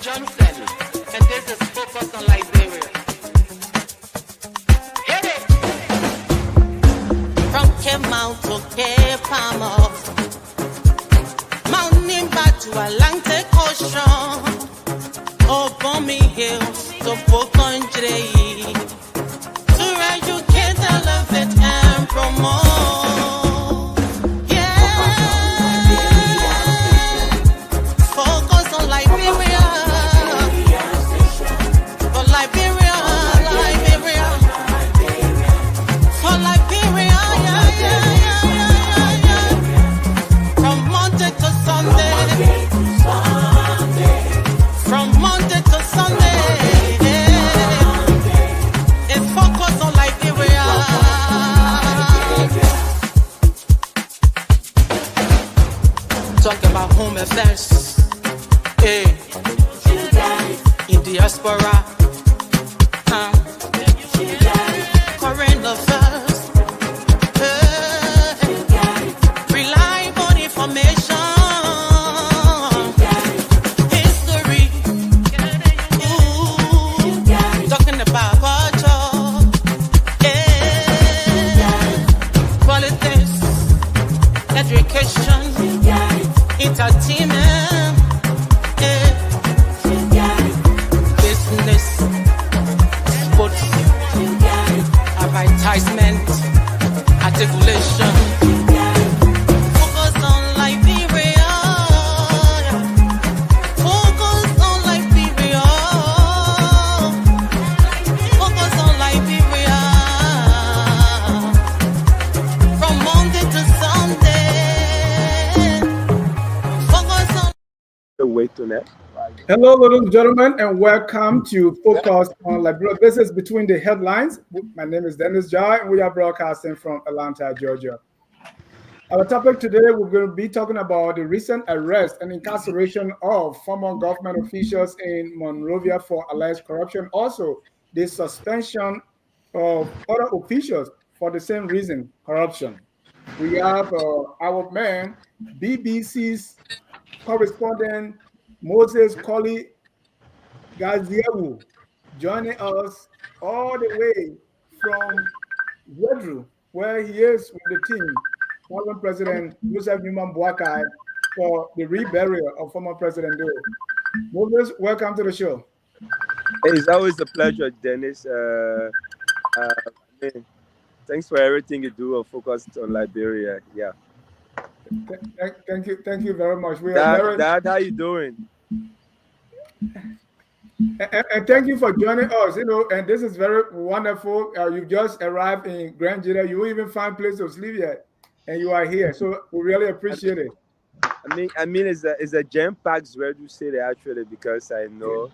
Johnson, and this is focused on Liberia. Hit it! From Cape Mount to Cape Palmas, Mount Nimba to Atlantic Ocean, Obomi Hills to Bokonjre, to educate, elevate, and promote. Talk about home affairs, hey, in diaspora, current affairs, hey, reliable information, history, ooh, talking about culture, yeah, politics, education, entertainment, business, sports, advertisement, articulation. Focus on Liberia. Focus on Liberia. Focus on Liberia. From Monday to Sunday. Hello, ladies and gentlemen, and welcome to Focus on Liberia. This is Between the Headlines. My name is Dennis Jai, and we are broadcasting from Atlanta, Georgia. Our topic today, we're going to be talking about the recent arrest and incarceration of former government officials in Monrovia for alleged corruption. Also, the suspension of other officials for the same reason, corruption. We have our man, BBC's correspondent Moses Colley Gaziewu joining us all the way from Zwedru, where he is with the team, former President Joseph Newman Boakai, for the reburial of former President Doe. Moses, welcome to the show. It's always a pleasure, Dennis. Thanks for everything you do or focused on Liberia. Yeah. Thank you very much. Dad, how you doing? And thank you for joining us. And this is very wonderful. You just arrived in Grand Jita. You won't even find a place to sleep yet, and you are here. So we really appreciate it. I mean, it's a jam-packed Zwedru city actually, because I know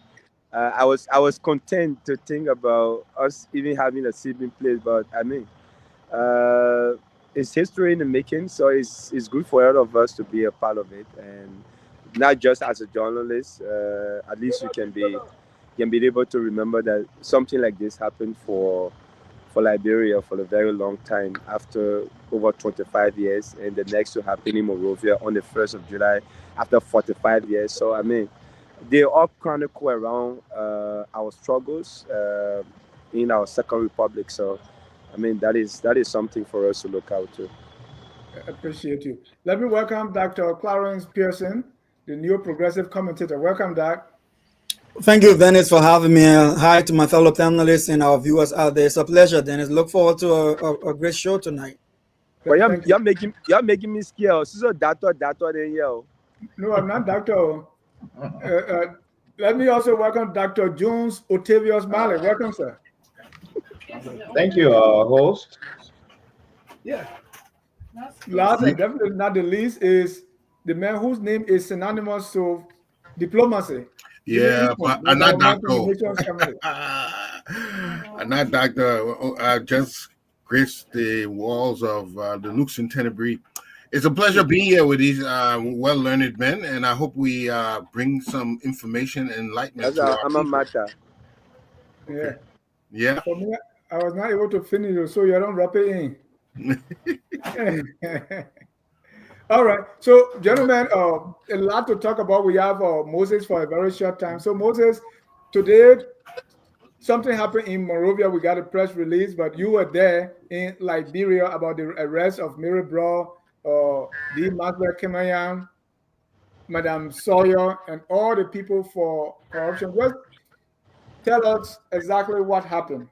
I was content to think about us even having a sleeping place, but I mean, it's history in the making, so it's good for all of us to be a part of it, and not just as a journalist. At least you can be able to remember that something like this happened for Liberia for a very long time, after over 25 years, and the next to happen in Monrovia on the 1st of July after 45 years. So I mean, they all chronicle around our struggles in our Second Republic. So I mean, that is something for us to look out to. I appreciate you. Let me welcome Dr. Clarence Pearson, the new progressive commentator. Welcome, Doc. Thank you, Dennis, for having me. Hi to my fellow panelists and our viewers out there. It's a pleasure, Dennis. Look forward to a great show tonight. Well, you're making me scared. So doctor then yo. No, I'm not doctor. Let me also welcome Dr. Jones Otavius Mali. Welcome, sir. Thank you, host. Yeah. Last and definitely not the least is the man whose name is synonymous to diplomacy. Yeah, but I'm not doctor. I'm not doctor. I just graced the walls of the Nukes in Tenebris. It's a pleasure being here with these well-learned men, and I hope we bring some information and enlightenment. That's our alma mater. Yeah. Yeah. For me, I was not able to finish it, so you don't wrap it in. All right. So, gentlemen, a lot to talk about. We have Moses for a very short time. So, Moses, today something happened in Monrovia. We got a press release, but you were there in Liberia about the arrest of Mary Bro, D. Maxwell Kemayan, Madam Sawyer, and all the people for corruption. Just tell us exactly what happened.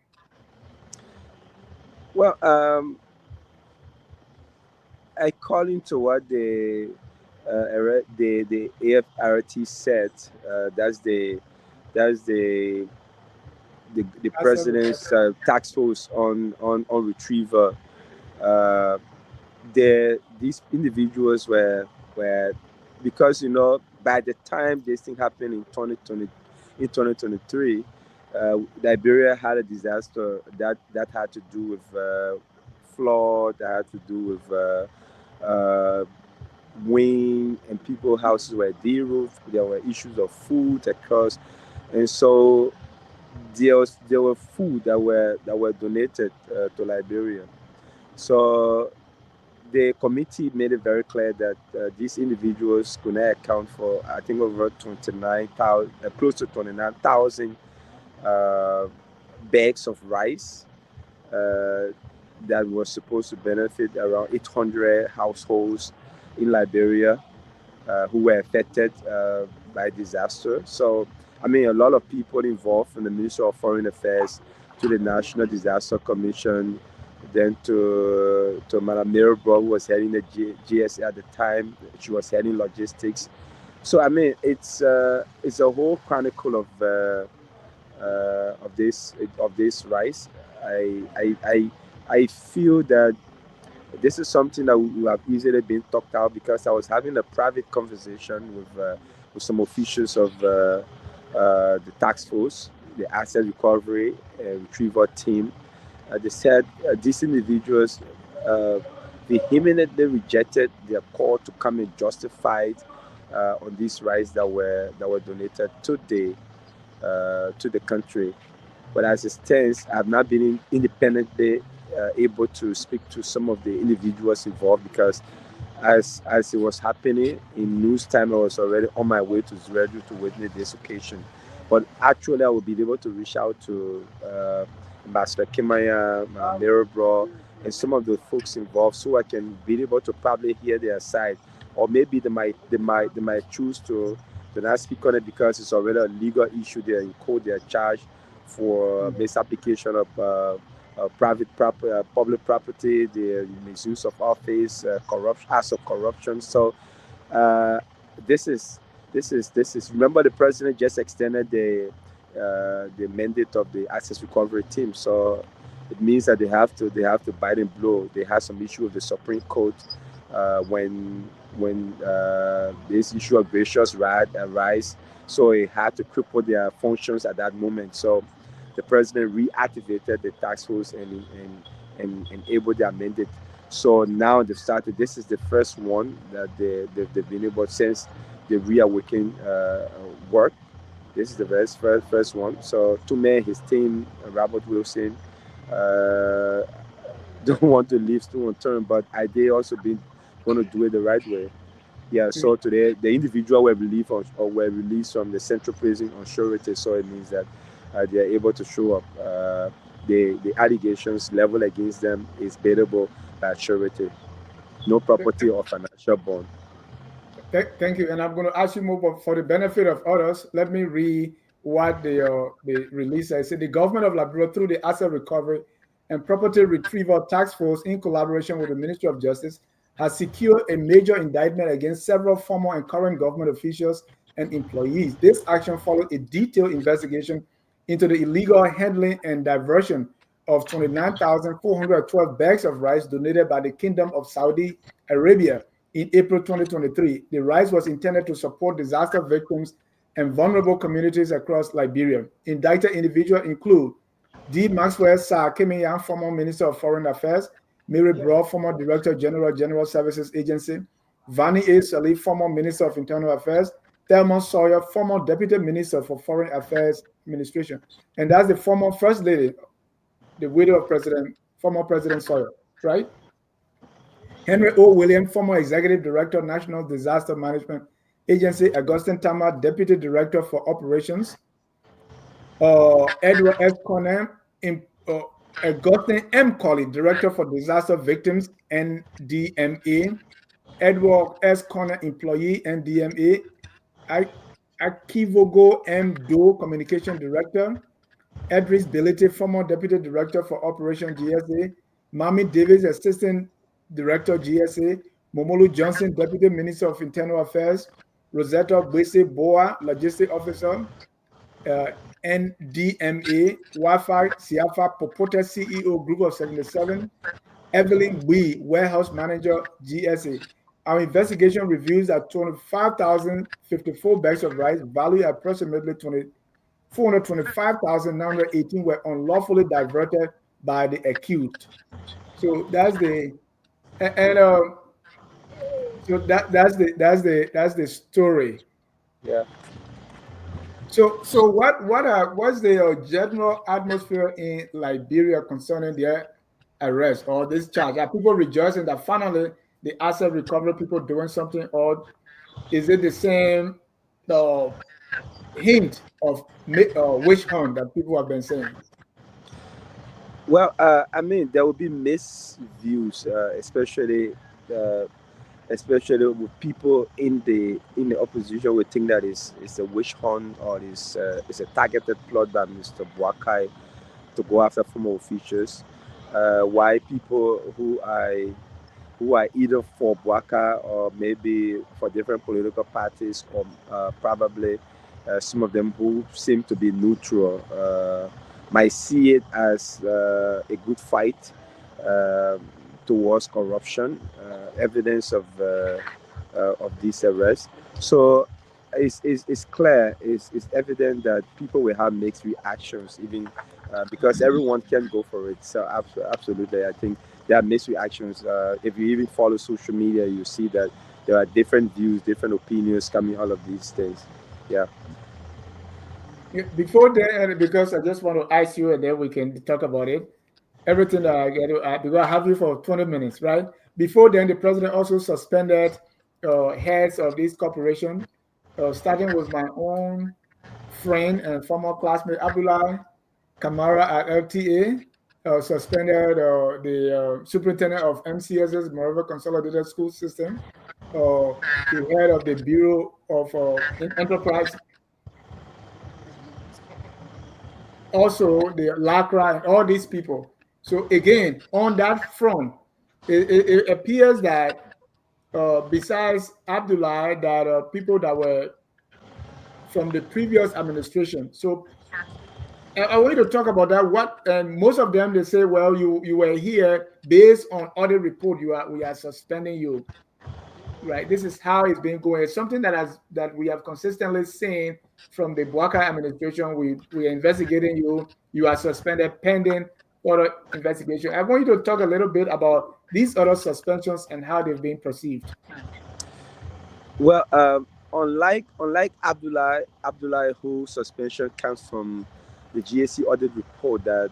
Well, according to what the AFRT said, that's the president's task force on retrieval. Uh, these individuals were because by the time this thing happened in 2023, Liberia had a disaster that had to do with flood, that had to do with wind, and people's houses were deroof. There were issues of food across, and so there were food that were donated to Liberia. So the committee made it very clear that these individuals could not account for, I think, over 29,000, close to 29,000 uh, bags of rice uh, that was supposed to benefit around 800 households in Liberia who were affected by disaster. So, I mean, a lot of people involved from the Ministry of Foreign Affairs to the National Disaster Commission, then to Madam Mirabel, who was heading the GSA at the time. She was heading logistics. So, I mean, it's a whole chronicle of this rise. I feel that this is something that would have easily been talked out, because I was having a private conversation with some officials of the task force, the asset recovery and retrieval team. They said these individuals vehemently rejected their call to come and justify on these rights that were donated to the country. But as it stands, I have not been independently able to speak to some of the individuals involved, because as it was happening in news time, I was already on my way to Zwedru to witness this occasion. But actually, I will be able to reach out to Ambassador Kimaya, Mirabro, and some of the folks involved, so I can be able to probably hear their side, or maybe they might choose to not speak on it because it's already a legal issue. They're in court. They're charged for misapplication of public property, the misuse of office, corruption, acts of corruption. So uh, this is this is. Remember, the president just extended the mandate of the access recovery team. So it means that they have to bite and blow. They had some issue with the Supreme Court when this issue of gracious right arise. So it had to cripple their functions at that moment. So the president reactivated the task force and enabled their mandate. So now they've started. This is the first one that they've been able, since the reawaken work. This is the first one. So Tume, his team, Robert Wilson, uh, don't want to leave stone unturned, but they also been going to do it the right way. Yeah. So today the individual were released from the central prison on surety. So it means that they are able to show up. The allegations leveled against them is bailable by surety, no property or financial bond. Thank you. And I'm going to ask you more, but for the benefit of others, let me read what the release says. The government of Liberia, through the Asset Recovery and Property Retrieval Task Force, in collaboration with the Ministry of Justice, has secured a major indictment against several former and current government officials and employees. This action followed a detailed investigation into the illegal handling and diversion of 29,412 bags of rice donated by the Kingdom of Saudi Arabia in April 2023. The rice was intended to support disaster victims and vulnerable communities across Liberia. Indicted individuals include D. Maxwell Sir Kemiyan, former Minister of Foreign Affairs; Mary Brough, former Director General, General Services Agency; Vani A. Salih, former Minister of Internal Affairs; Thelma Sawyer, former Deputy Minister for Foreign Affairs Administration. And that's the former First Lady, the widow of former President Sawyer, right? Henry O. Williams, former Executive Director, National Disaster Management Agency. Augustine Tama, Deputy Director for Operations. Edward S. Conner, Augustine M. Colley, Director for Disaster Victims, NDMA. Edward S. Conner, Employee, NDMA. Akivogo M. Doe, Communication Director. Edris Bility, former Deputy Director for Operation GSA. Mami Davis, Assistant Director GSA. Momolu Johnson, Deputy Minister of Internal Affairs. Rosetta Bwese Boa, Logistic Officer. NDMA. Wafa Siafa Popote, CEO, Group of 77. Evelyn Wee, Warehouse Manager, GSA. Our investigation reveals that 25,054 bags of rice, valued at approximately 425,918, were unlawfully diverted by the accused. So that's the that's the story. Yeah. So what's the general atmosphere in Liberia concerning their arrest or this charge? Are people rejoicing that finally the asset recovery people doing something, or is it the same hint of witch hunt that people have been saying? Well, I mean, there will be mixed views, especially with people in the opposition would think that it's a witch hunt or it's a targeted plot by Mr. Boakai to go after former officials. Why people who are either for Boaka or maybe for different political parties, or probably some of them who seem to be neutral, might see it as a good fight towards corruption, evidence of this arrest. So it's clear, it's evident that people will have mixed reactions, even because everyone can go for it. So absolutely, I think there are mixed reactions. If you even follow social media, you see that there are different views, different opinions coming out of these things. Yeah. Before then, because I just want to ask you, and then we can talk about it. Everything that I get, because I have you for 20 minutes, right? Before then, the president also suspended heads of this corporation, starting with my own friend and former classmate Abdullah Kamara at LTA, suspended the superintendent of MCS's Moreover Consolidated School System, the head of the Bureau of Enterprise, also the LACRA, and all these people. So again, on that front, it appears that besides Abdullah, that people that were from the previous administration. So I want you to talk about that. And most of them, they say, well, you were here based on audit report. We are suspending you, right? This is how it's been going. It's something that we have consistently seen from the Boakai administration. We are investigating you. You are suspended pending further investigation. I want you to talk a little bit about these other suspensions and how they've been perceived. Well, unlike Abdullah, whose suspension comes from the GSC audit report that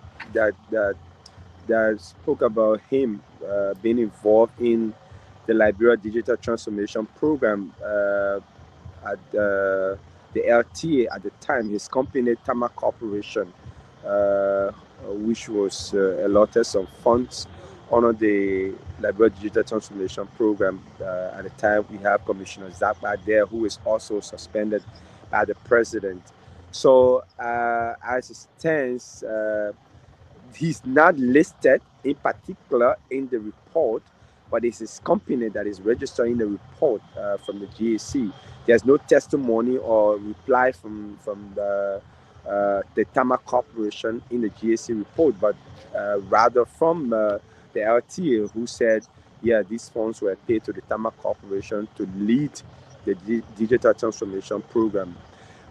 spoke about him being involved in the Liberia Digital Transformation Program at the LTA at the time. His company, Tama Corporation, which was allotted some funds under the Liberia Digital Transformation Program. At the time, we have Commissioner Zappa there, who is also suspended by the president. So, as it stands, he's not listed in particular in the report, but it's his company that is registering the report from the GAC. There's no testimony or reply from the Tama Corporation in the GAC report, but rather from the LTA, who said, yeah, these funds were paid to the Tama Corporation to lead the digital transformation program.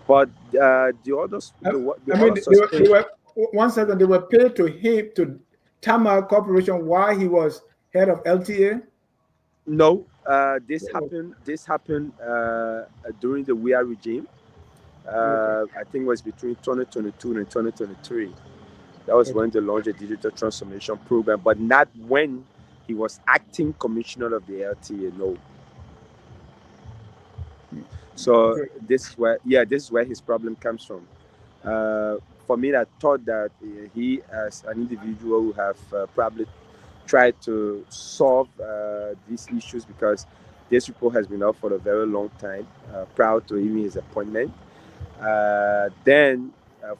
But the others, they were 1 second. They were paid to him, to Tama Corporation, while he was head of LTA. No, this happened during the WIA regime. I think it was between 2022 and 2023. That was when they launched the digital transformation program, but not when he was acting commissioner of the LTA. No. So this is where his problem comes from. For me, I thought that he, as an individual, would have probably tried to solve these issues, because this report has been up for a very long time, prior to even his appointment. Then,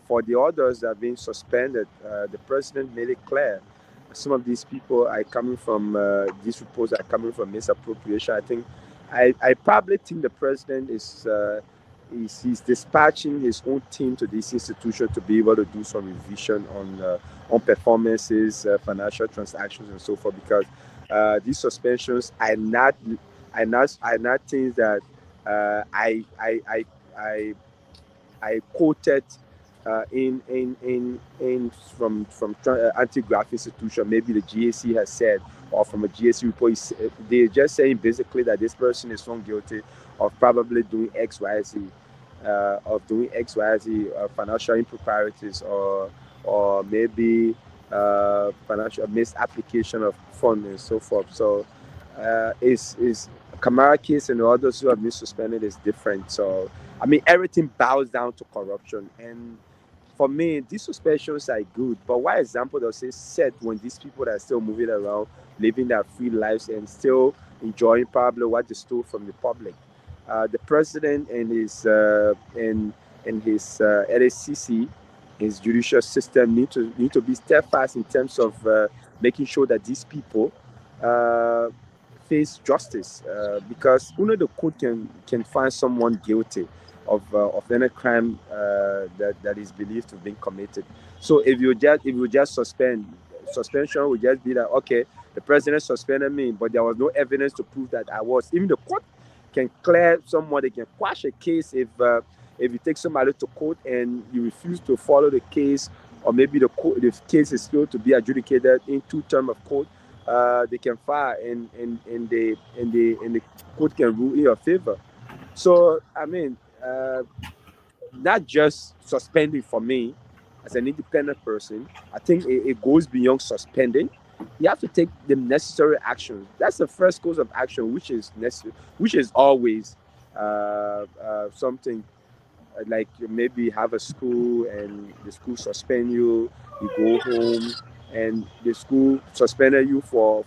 for the others that have been suspended, the president made it clear some of these people are coming from, these reports are coming from misappropriation. I probably think the president is he's dispatching his own team to this institution to be able to do some revision on performances, financial transactions, and so forth, because these suspensions are not things that I quoted from anti-graft institution. Maybe the GAC has said, or from a GAC report, they're just saying basically that this person is found guilty of probably doing X, Y, Z, financial improprieties, or maybe financial misapplication of funds and so forth. So is Kamara case and the others who have been suspended is different. So I mean, everything bows down to corruption. And for me, these suspensions are good. But what example does it set when these people are still moving around, living their free lives, and still enjoying probably what they stole from the public? The president and his LACC, his judicial system, need to be steadfast in terms of making sure that these people face justice, because only the court can find someone guilty of any crime that is believed to have been committed. So if you just suspension would just be that, okay, the president suspended me, but there was no evidence to prove that I was. Even the court can clear someone, they can quash a case if you take somebody to court and you refuse to follow the case, or maybe the case is still to be adjudicated in 2 terms of court. They can file, and the court can rule in your favor. So I mean, not just suspending for me as an independent person. I think it goes beyond suspending. You have to take the necessary actions. That's the first course of action, which is necessary, which is always something like you maybe have a school and the school suspend you, you go home, and the school suspended you for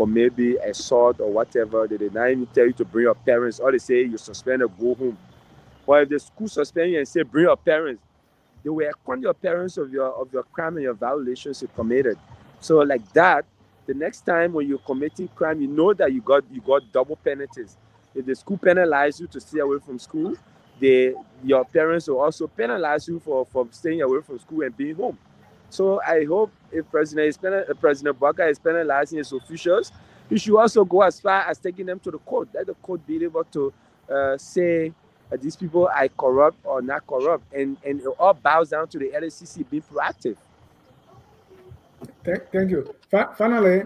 maybe assault or whatever. They did not even tell you to bring your parents. All they say, you suspended, go home. But if the school suspend you and say bring your parents, they will account your parents of your crime and your violations you committed. So like that, the next time when you're committing crime, you know that you got double penalties. If the school penalize you to stay away from school, your parents will also penalize you for staying away from school and being home. So I hope if President Baka is penalizing his officials, he should also go as far as taking them to the court. Let the court be able to say these people are corrupt or not corrupt, and it all bows down to the LACC being proactive. Thank you. Finally,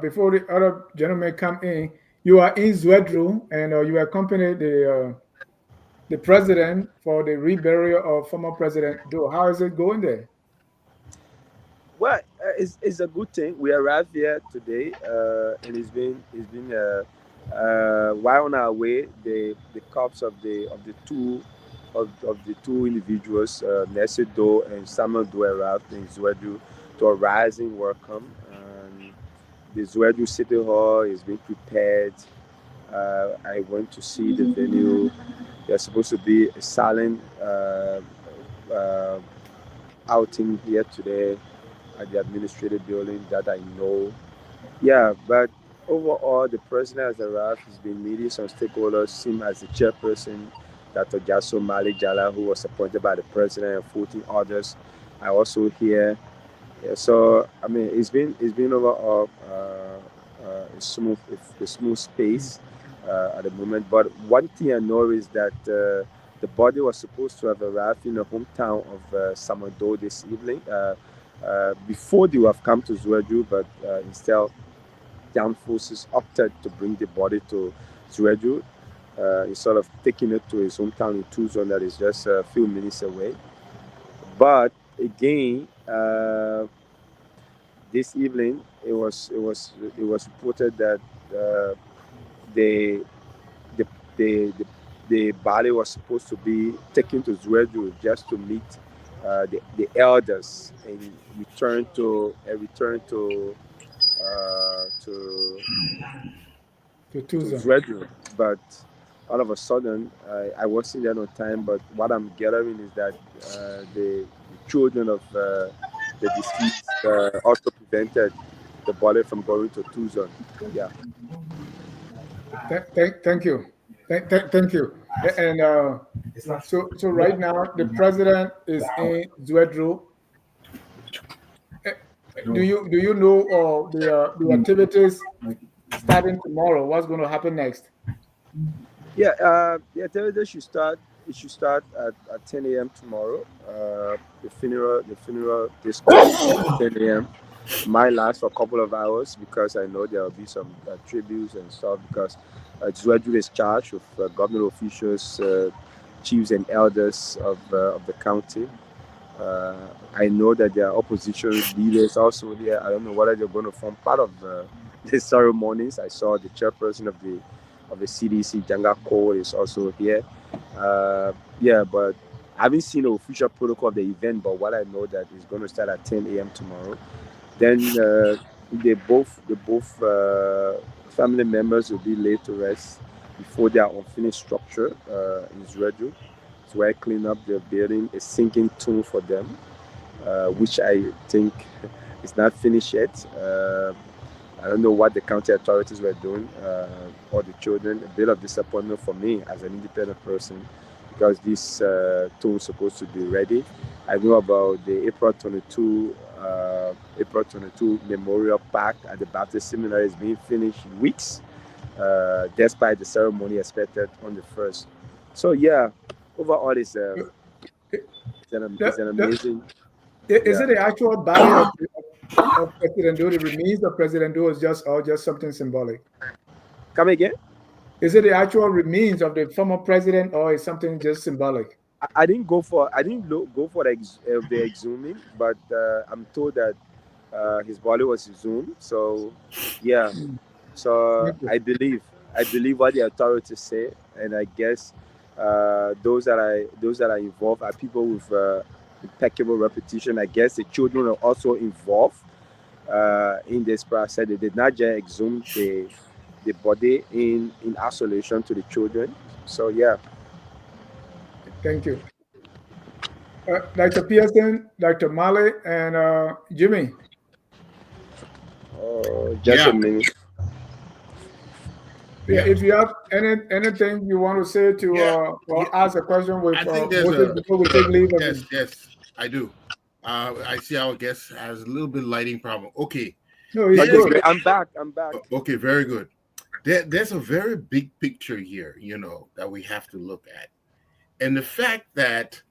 before the other gentlemen come in, you are in Zwedru, and you accompany the president for the reburial of former President Do. How is it going there? Well, it's a good thing. We arrived here today, and it's been while on our way, the corpse of the two individuals, Nessie Do and Samuel Do, arrived in Zwedru to a rising welcome. And the Zwedru City Hall is being prepared. I went to see the venue. There's supposed to be a silent outing here today at the administrative building that I know. Yeah, but overall, the president has arrived. He's been meeting some stakeholders, him as the chairperson, Dr. Jasso Mali Jala, who was appointed by the president, and 14 others are also here. Yeah, so I mean, it's been overall a smooth space at the moment. But one thing I know is that the body was supposed to have arrived in the hometown of Samado this evening. Before they would have come to Zwedru, but instead, the armed forces opted to bring the body to Zwedru, instead of taking it to his hometown in Tucson, that is just a few minutes away. But again, this evening it was reported that uh, they the, the body was supposed to be taken to Zwedru just to meet the elders and return to To to Tucson. Zwedru, but all of a sudden I wasn't there on time. But what I'm gathering is that the children of the deceased also prevented the body from going to Tucson. Yeah. Thank you. Thank you. And so right now the president is in Zwedru. Eh, do you know the activities starting tomorrow? What's going to happen next? Yeah, the activity should start. It should start at 10 a.m. tomorrow. The funeral discourse at 10 a.m. Might last for a couple of hours because I know there will be some tributes and stuff. Because Zwedru is charged with government officials, chiefs, and elders of the county. Uh, I know that there are opposition leaders also there. I don't know whether they're going to form part of the ceremonies. I saw the chairperson of the CDC, Janga Cole, is also here. Uh, yeah, but I haven't seen the official protocol of the event. But what I know that is going to start at 10 a.m. tomorrow. Then they both family members will be laid to rest before their unfinished structure in Zwedru. So I clean up the building, a sinking tomb for them, which I think is not finished yet. I don't know what the county authorities were doing, or the children. A bit of disappointment for me as an independent person, because this tomb is supposed to be ready. I know about the April 22 Memorial Park at the Baptist Seminary is being finished in weeks, despite the ceremony expected on the first. So yeah, overall, it's an amazing. Is Yeah. it the actual body of President Do? The remains of President Do is just something symbolic? Come again? Is it the actual remains of the former president, or is something just symbolic? I didn't go for the exhuming, but I'm told that his body was exhumed. So yeah, so Thank you. I believe what the authorities say, and I guess those that are involved are people with impeccable reputation. I guess the children are also involved in this process. They did not just exhume the body in isolation to the children. So yeah. Thank you. Dr. Pearson, Dr. Malley, and Jimmy. Just a Yeah, minute. Yeah, yeah, if you have anything you want to say to yeah. or ask a question with I think there's Moses a before we take leave of yes, him. yes, I do. I see our guest has a little bit lighting problem. Okay, No, he's Okay, there's good. great. I'm back. I'm back. okay, very good. There's a very big picture here, that we have to look at, and the fact that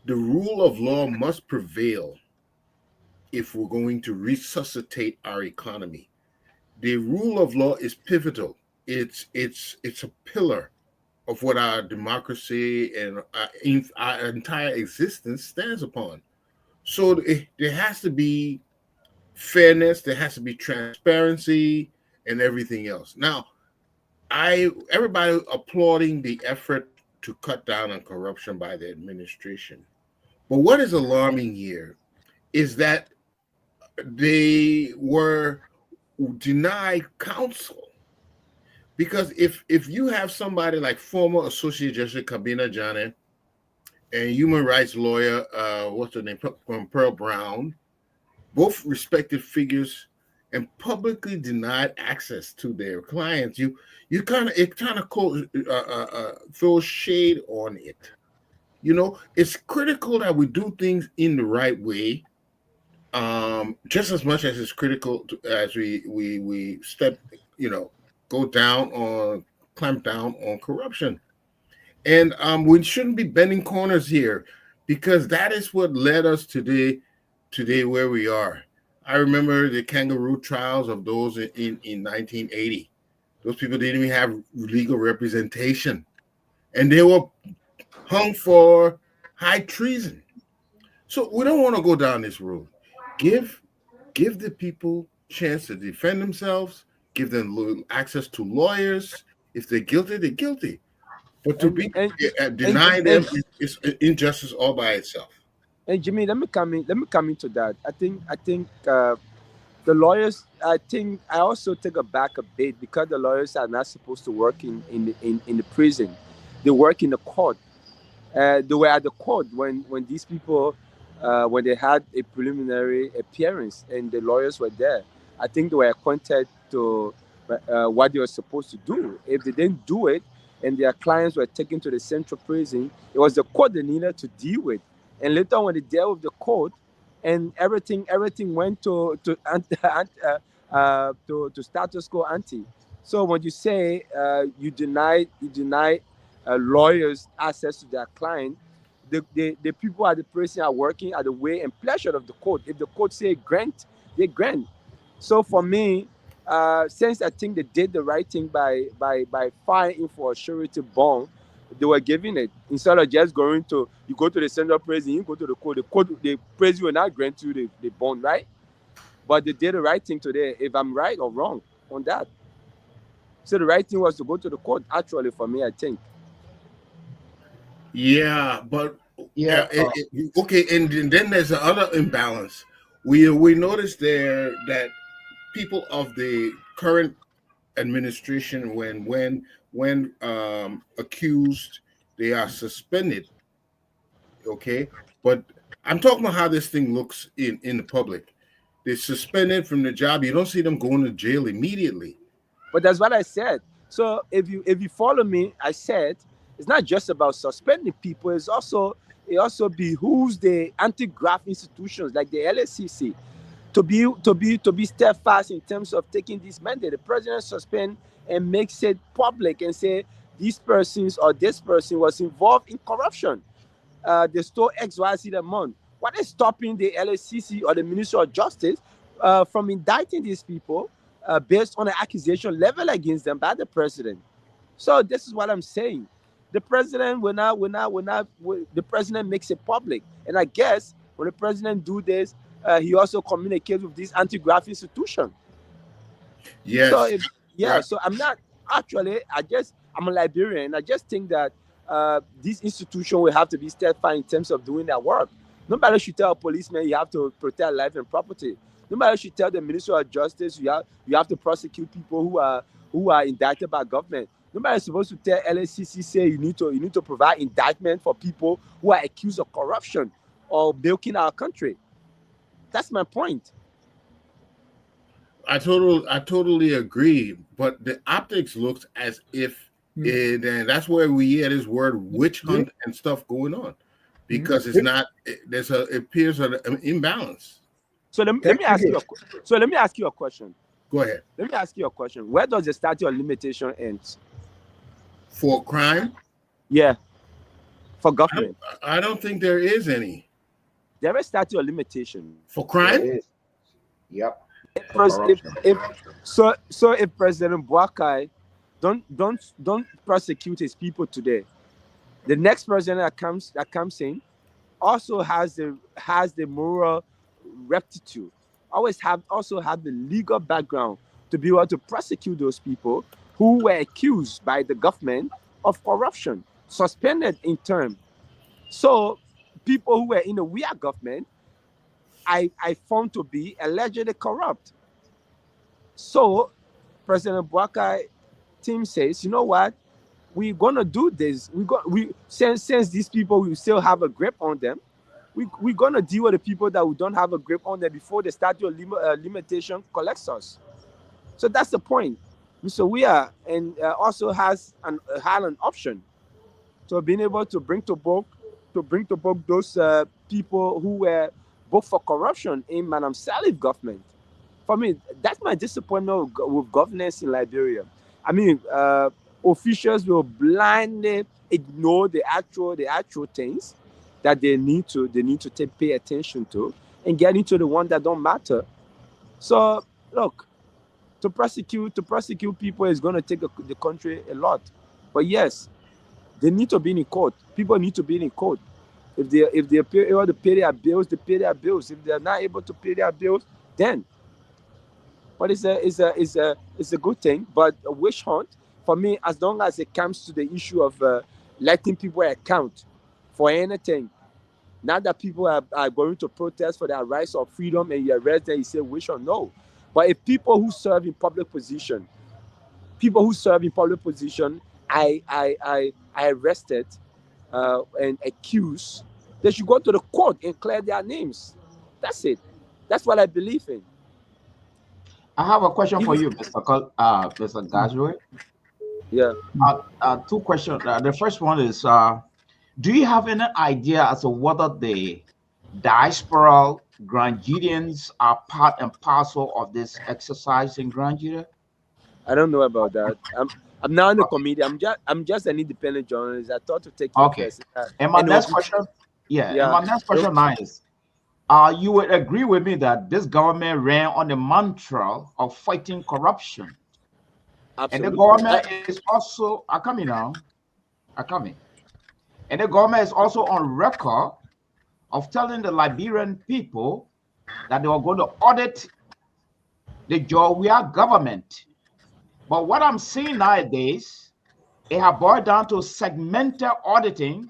the rule of law must prevail if we're going to resuscitate our economy. The rule of law is pivotal. It's a pillar of what our democracy and our entire existence stands upon. So there has to be fairness, there has to be transparency, and everything else. Now, everybody applauding the effort to cut down on corruption by the administration. But what is alarming here is that they were denied counsel. Because if you have somebody like former Associate Justice Kabina Jane and human rights lawyer, what's her name, Pearl Brown, both respected figures, and publicly denied access to their clients, you kind of throws shade on it. It's critical that we do things in the right way, just as much as it's critical as we go down on clamp down on corruption. And we shouldn't be bending corners here, because that is what led us today where we are. I remember the kangaroo trials of those in 1980. Those people didn't even have legal representation, and they were hung for high treason. So we don't want to go down this road. Give give the people chance to defend themselves, give them access to lawyers. If they're guilty, they're guilty. But to be deny them is injustice all by itself. And Jimmy, let me come into that. I think the lawyers. I think I also take it back a bit because the lawyers are not supposed to work in the prison. They work in the court. They were at the court when these people when they had a preliminary appearance and the lawyers were there. I think they were appointed to what they were supposed to do. If they didn't do it and their clients were taken to the central prison, it was the court they needed to deal with. And later when they dealt with the court and everything went to status quo ante. So when you say you deny lawyers access to their client, the people at the prison are working at the way and pleasure of the court. If the court say grant, they grant. So for me, since I think they did the right thing by filing for a surety bond, they were giving it instead of just going to, you go to the central prison, you go to the court, the prison will not grant you the bond, right? But they did the right thing today, if I'm right or wrong on that. So the right thing was to go to the court, actually, for me, I think. Yeah, but okay, and then there's another imbalance. We noticed there that people of the current administration, when accused, they are suspended. Okay, but I'm talking about how this thing looks in the public. They're suspended from the job. You don't see them going to jail immediately. But that's what I said. So if you follow me, I said it's not just about suspending people. It also behooves the anti-graft institutions like the LSCC to be steadfast in terms of taking this mandate. The president suspend and makes it public and say these persons or this person was involved in corruption. They stole XYZ amount. What is stopping the LSCC or the Ministry of Justice from indicting these people based on an accusation leveled against them by the president? So this is what I'm saying. The president the president makes it public, and I guess when the president do this, he also communicates with this anti-graft institution. Yes. So so I'm not actually. I'm a Liberian. I just think that this institution will have to be steadfast in terms of doing their work. Nobody should tell a policeman you have to protect life and property. Nobody should tell the Ministry of Justice you have to prosecute people who are indicted by government. Nobody is supposed to tell LSCC say you need to provide indictment for people who are accused of corruption or milking our country. That's my point. I totally agree, but the optics looks as if, and that's where we hear this word witch hunt and stuff going on, because it's not. It appears an imbalance. So let me ask you a question. Go ahead. Let me ask you a question. Where does the statute of limitation end? For crime? Yeah. For government. I don't think there is any. There is statute of limitation. For crime? Yep. If President Boakai don't prosecute his people today, the next president that comes in also has the moral rectitude, also have the legal background to be able to prosecute those people who were accused by the government of corruption, suspended in term. So people who were in the weird government, I found to be allegedly corrupt. So President Boakai team says, you know what, we're gonna do this. Since these people we still have a grip on them, we're gonna deal with the people that we don't have a grip on them before the statute of limitation collects us. So that's the point. So we are, and also had an option to being able to bring to book those people who were booked for corruption in Madam Salif government. For me, that's my disappointment with governance in Liberia. I mean, officials will blindly ignore the actual things that they need to pay attention to and get into the one that don't matter. So look, to prosecute people is going to take the country a lot. But yes, they need to be in court. People need to be in court. If they're able to pay their bills, they pay their bills. If they're not able to pay their bills, then. But it's a good thing. But a witch hunt for me, as long as it comes to the issue of letting people account for anything. Not that people are going to protest for their rights of freedom and you arrest them, you say witch hunt. No. But if people who serve in public position, I arrested and accused, they should go to the court and clear their names. That's it. That's what I believe in. I have a question for you, Mr. Gazue. Yeah. Two questions. The first one is, do you have any idea as to whether the diaspora Grandidians are part and parcel of this exercise in Grandidia? I don't know about that. I'm not a comedian. I'm just an independent journalist. I thought to take interest. And my next question, and my next question now is, you would agree with me that this government ran on the mantra of fighting corruption. Absolutely. And the government is also, and the government is also on record of telling the Liberian people that they were going to audit the Georgia government. But what I'm seeing nowadays, it has boiled down to segmented auditing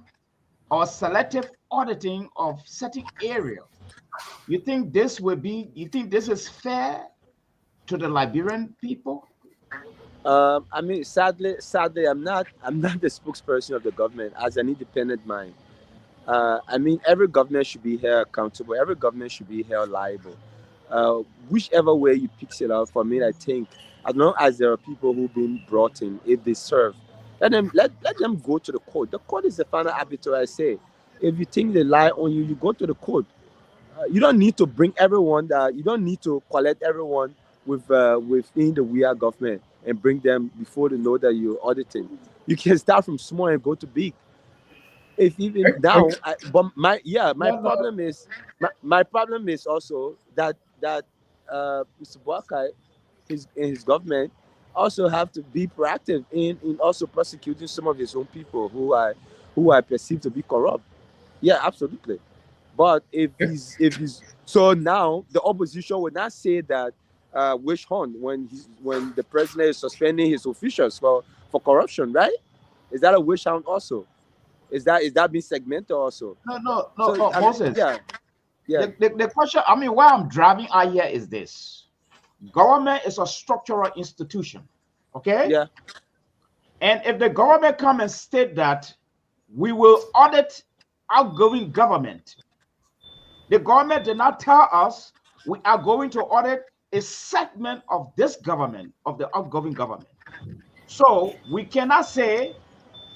or selective auditing of certain areas. You think this is fair to the Liberian people? I mean, sadly, I'm not the spokesperson of the government as an independent mind. I mean, every government should be held accountable. Every government should be held liable. Whichever way you pick it up, for me, I think as long as there are people who've been brought in, if they serve, let them go to the court. The court is the final arbiter. I say, if you think they lie on you, you go to the court. You don't need to bring everyone that you don't need to collect everyone within the WIA government and bring them before they know that you're auditing. You can start from small and go to big. If even now, my problem is also that Mr. Boakai, his government also have to be proactive in also prosecuting some of his own people who are perceived to be corrupt. Yeah, absolutely. But if he's so now the opposition would not say that witch hunt when the president is suspending his officials for corruption, right? Is that a witch hunt also? Is that being segmented also? No, Moses. The question, I mean, where I'm driving out here is this: government is a structural institution, okay? Yeah. And if the government come and state that we will audit outgoing government, the government did not tell us we are going to audit a segment of this government, of the outgoing government. So we cannot say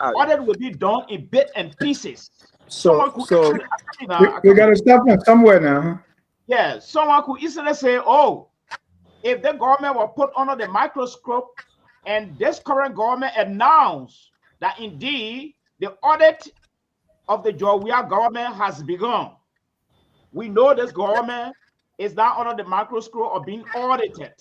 audit will be done in bits and pieces. We got to stop from somewhere now. Yeah, someone could easily say, oh, if the government were put under the microscope and this current government announced that indeed the audit of the Georgia government has begun, we know this government is now under the microscope or being audited.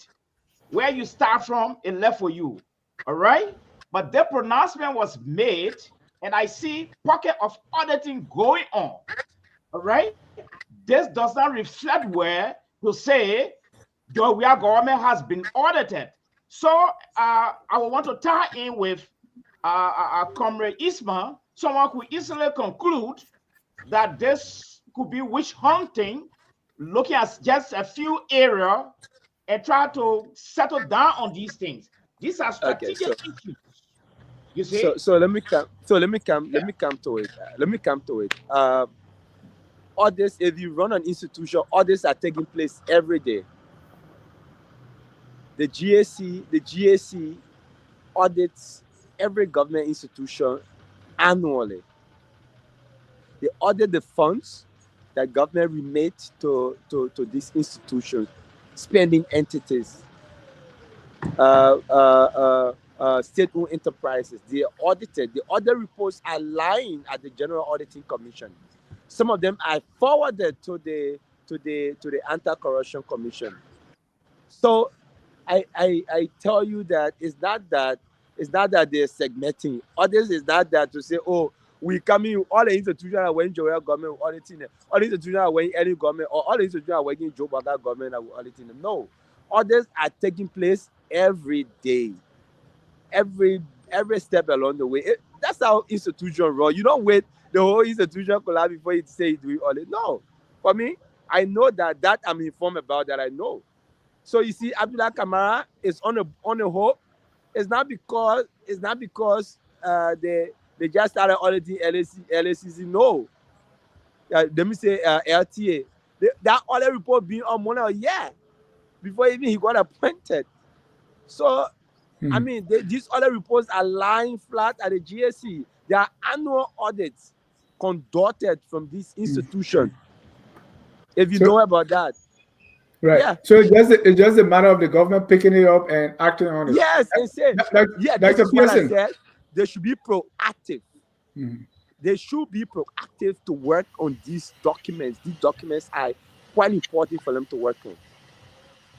Where you start from, it left for you. All right? But the pronouncement was made, and I see pocket of auditing going on. All right? This does not reflect where to say Georgia government has been audited. So I would want to tie in with Comrade Isma, someone who easily conclude that this could be witch hunting, looking at just a few areas and try to settle down on these things. These are strategic issues. You see? So let me come to it. All this, if you run an institution, all this are taking place every day. The GAC audits every government institution annually. They audit the funds that government remit to these institutions, spending entities, state-owned enterprises. They are audited. The audit reports are lying at the General Auditing Commission. Some of them are forwarded to the Anti-Corruption Commission. So I tell you that it's not that they're segmenting. Others is not that to say, oh, we coming, all the institutions are when Joel government auditing them. All the institutions are when any government, or all the institutions are working Joe Biden government are auditing them. No, others are taking place every day, every step along the way. That's how institution run. You don't wait the whole institution collapse before you say you do audit. No, for me, I know that I'm informed about that. I know. So you see, Abdullah Kamara is on a whole. It's not because they just started auditing LACC. No, let me say LTA. That audit report being on more than a year before even he got appointed. So I mean, these other reports are lying flat at the GSC. There are annual audits conducted from this institution. If you know about that. Right. Yeah. So it's just a matter of the government picking it up and acting on it. Yes, and say, this is what I said. They should be proactive. They should be proactive to work on these documents. These documents are quite important for them to work on.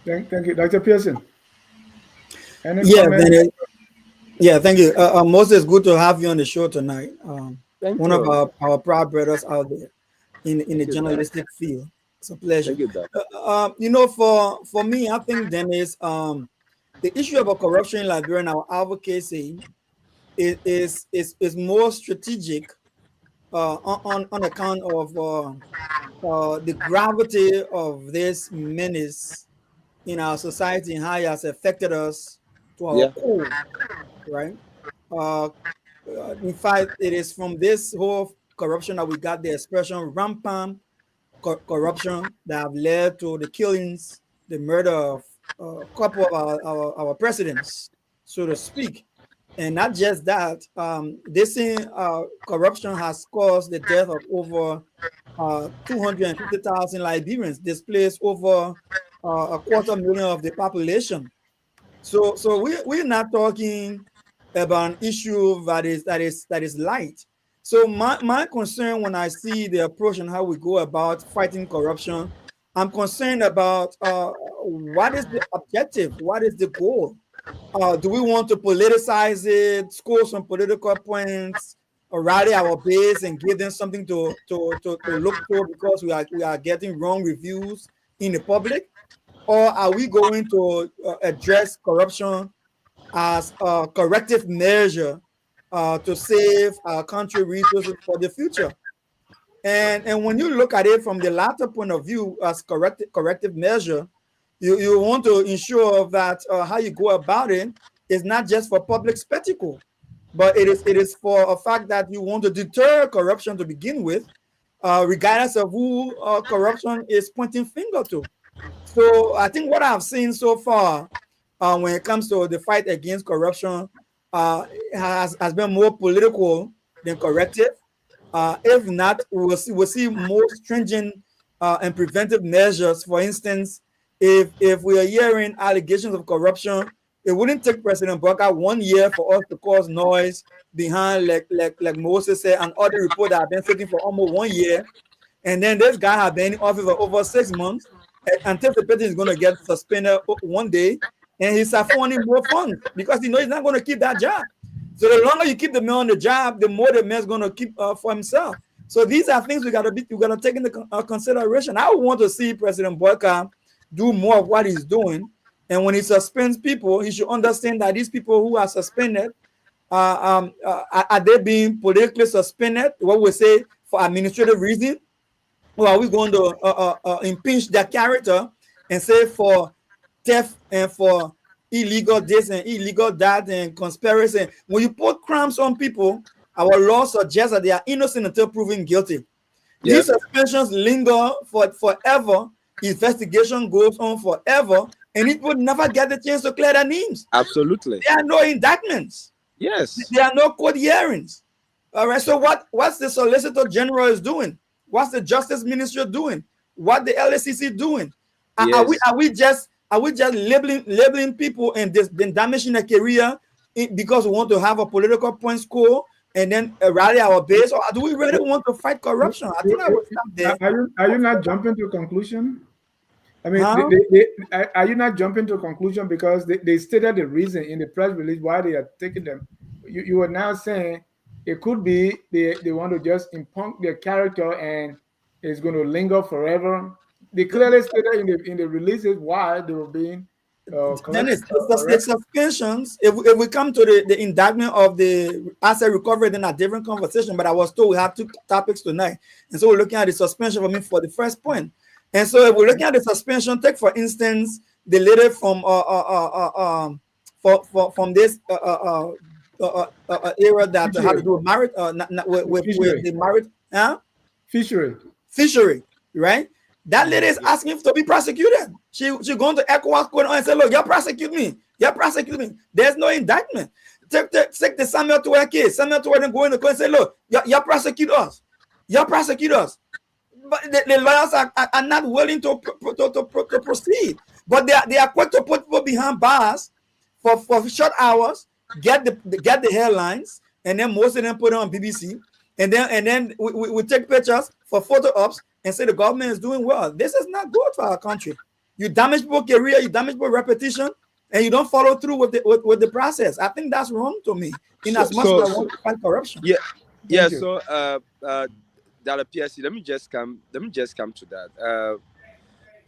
Thank you. Dr. Pearson. Yeah, thank you. Moses, good to have you on the show tonight. One of our proud brothers out there in the journalistic field. It's a pleasure. For me, I think, Dennis, the issue about corruption in Liberia and our advocacy is more strategic on account of the gravity of this menace in our society and how it has affected us to our core, right? In fact, it is from this whole corruption that we got the expression rampant corruption that have led to the killings, the murder of a couple of our presidents, so to speak. And not just that, this corruption has caused the death of over 250,000 Liberians, displaced over 250,000 of the population. So we're not talking about an issue that is light. So my concern when I see the approach and how we go about fighting corruption, I'm concerned about what is the objective, what is the goal. Do we want to politicize it, score some political points, or rally our base and give them something to look for because we are getting wrong reviews in the public? Or are we going to address corruption as a corrective measure to save our country resources for the future? And when you look at it from the latter point of view as corrective measure, you want to ensure that how you go about it is not just for public spectacle, but it is for a fact that you want to deter corruption to begin with, regardless of who corruption is pointing finger to. So I think what I've seen so far when it comes to the fight against corruption has been more political than corrective. If not, we'll see more stringent and preventive measures. For instance, if we are hearing allegations of corruption, it wouldn't take President Barker 1 year for us to cause noise behind, like Moses said, and other reports that have been sitting for almost 1 year. And then this guy has been in office for over 6 months, anticipating he's going to get suspended one day, and he's affording more funds because he knows he's not going to keep that job. So the longer you keep the man on the job, the more the man's going to keep for himself. So these are things we got to take into consideration. I want to see President Barker do more of what he's doing, and when he suspends people, he should understand that these people who are suspended are they being politically suspended? What we say for administrative reasons. Or are we going to impinge their character and say for theft and for illegal this and illegal that and conspiracy? When you put crimes on people, our law suggests that they are innocent until proven guilty. These suspensions linger for forever. Investigation goes on forever, and it would never get the chance to clear their names. Absolutely. There are no indictments. Yes. There are no court hearings. All right. So what's the Solicitor General is doing? What's the Justice Ministry doing? What the LACC doing? Yes. Are we just labeling people and then damaging their career because we want to have a political point score and then rally our base? Or do we really want to fight corruption? I think I would stop there. Are you not jumping to a conclusion? I mean, are you not jumping to a conclusion because they stated the reason in the press release why they are taking them? You are now saying it could be they want to just impugn their character and it's going to linger forever. They clearly stated in the releases why they were being Dennis, the arrested. suspensions, if we come to the indictment of the asset recovery, then a different conversation. But I was told we have two topics tonight. And so we're looking at the suspension for me for the first point. And so if we're looking at the suspension, take for instance the lady from from this era that Fishery. had to do with marriage, with the marriage, fishery, right? That lady is asking to be prosecuted. She going to ECOWAS court and say, look, you prosecute me. You prosecute me. There's no indictment. Take the Samuel Tuer case. Samuel Tuer then go in the court and say, look, you prosecute us. You prosecute us. But the lawyers are not willing to proceed. But they are quick to put people behind bars for short hours, get the headlines, and then most of them put it on BBC. And then we take pictures for photo ops and say the government is doing well. This is not good for our country. You damage people's career, you damage people's reputation, and you don't follow through with the process. I think that's wrong to me. In as much as I want to fight corruption. Yeah. So Dr. PSC, let me just come to that.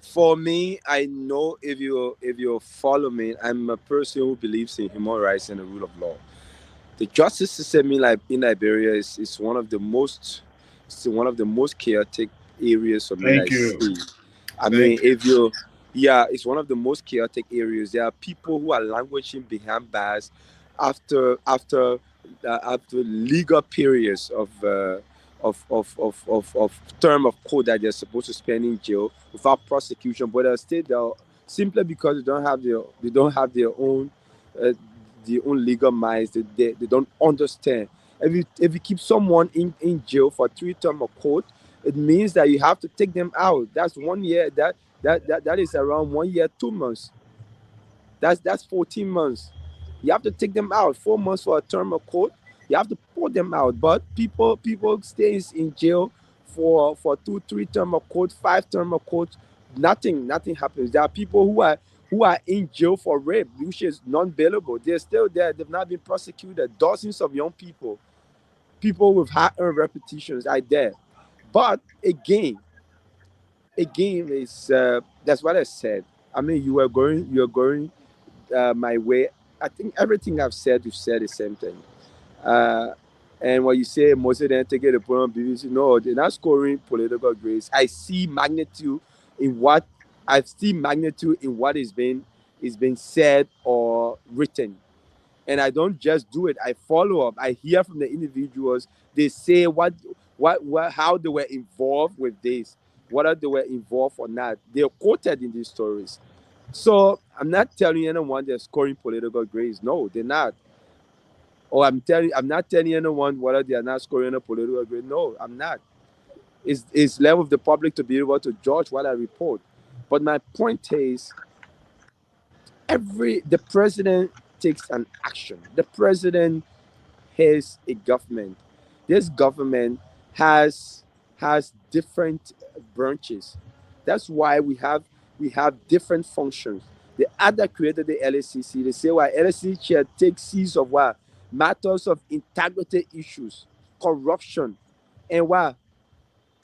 For me, I know if you follow me, I'm a person who believes in human rights and the rule of law. The justice system in Liberia is one of the most chaotic areas of Thank you. It's one of the most chaotic areas. There are people who are languishing behind bars after legal periods of term of court that they're supposed to spend in jail without prosecution, but they'll stay there simply because they don't have their own legal minds. They don't understand. If you keep someone in jail for 3 terms of court, it means that you have to take them out. That's 1 year. That is around 1 year, 2 months. That's 14 months. You have to take them out. 4 months for a term of court. You have to put them out. But people stay in jail for 2, 3 terms of court, 5 terms of court. Nothing happens. There are people who are in jail for rape, which is non-bailable. They're still there. They've not been prosecuted. Dozens of young people with high-earned reputations are there. But again, is that's what I said. I mean, you are going my way. I think everything I've said, you've said the same thing. And when you say most of them take it upon BBC, no, they're not scoring political grades. I see magnitude in what is being said or written. And I don't just do it. I follow up. I hear from the individuals. They say how they were involved with this, whether they were involved or not. They're quoted in these stories. So I'm not telling anyone they're scoring political grades. No, they're not. Or I'm not telling anyone whether they are not scoring a political grade. No, I'm not. It's left with the public to be able to judge what I report. But my point is, the president takes an action. The president has a government. This government has different branches. That's why we have different functions. The other created the LSCC. They say LSCC chair takes seats of what matters of integrity issues, corruption, and what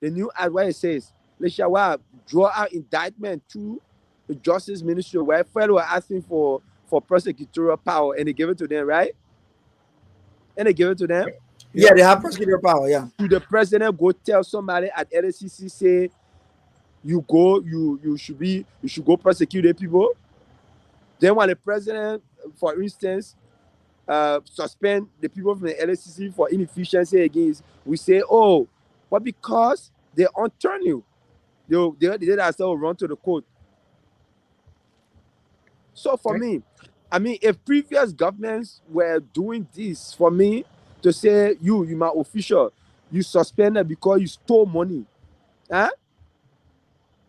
the new advice says. Let's draw out indictment to the Justice Ministry where fellow were asking for prosecutorial power, and they give it to them, right? And they give it to them. Yeah, they have prosecutorial power. Yeah. To the president, go tell somebody at LSCC, say you should go prosecute the people. Then when the president, for instance, suspend the people from the LSCC for inefficiency against, we say, oh, but because they unturn you, they did ourselves run to the court. So for me, I mean, if previous governments were doing this for me to say you my official, you suspended because you stole money, huh?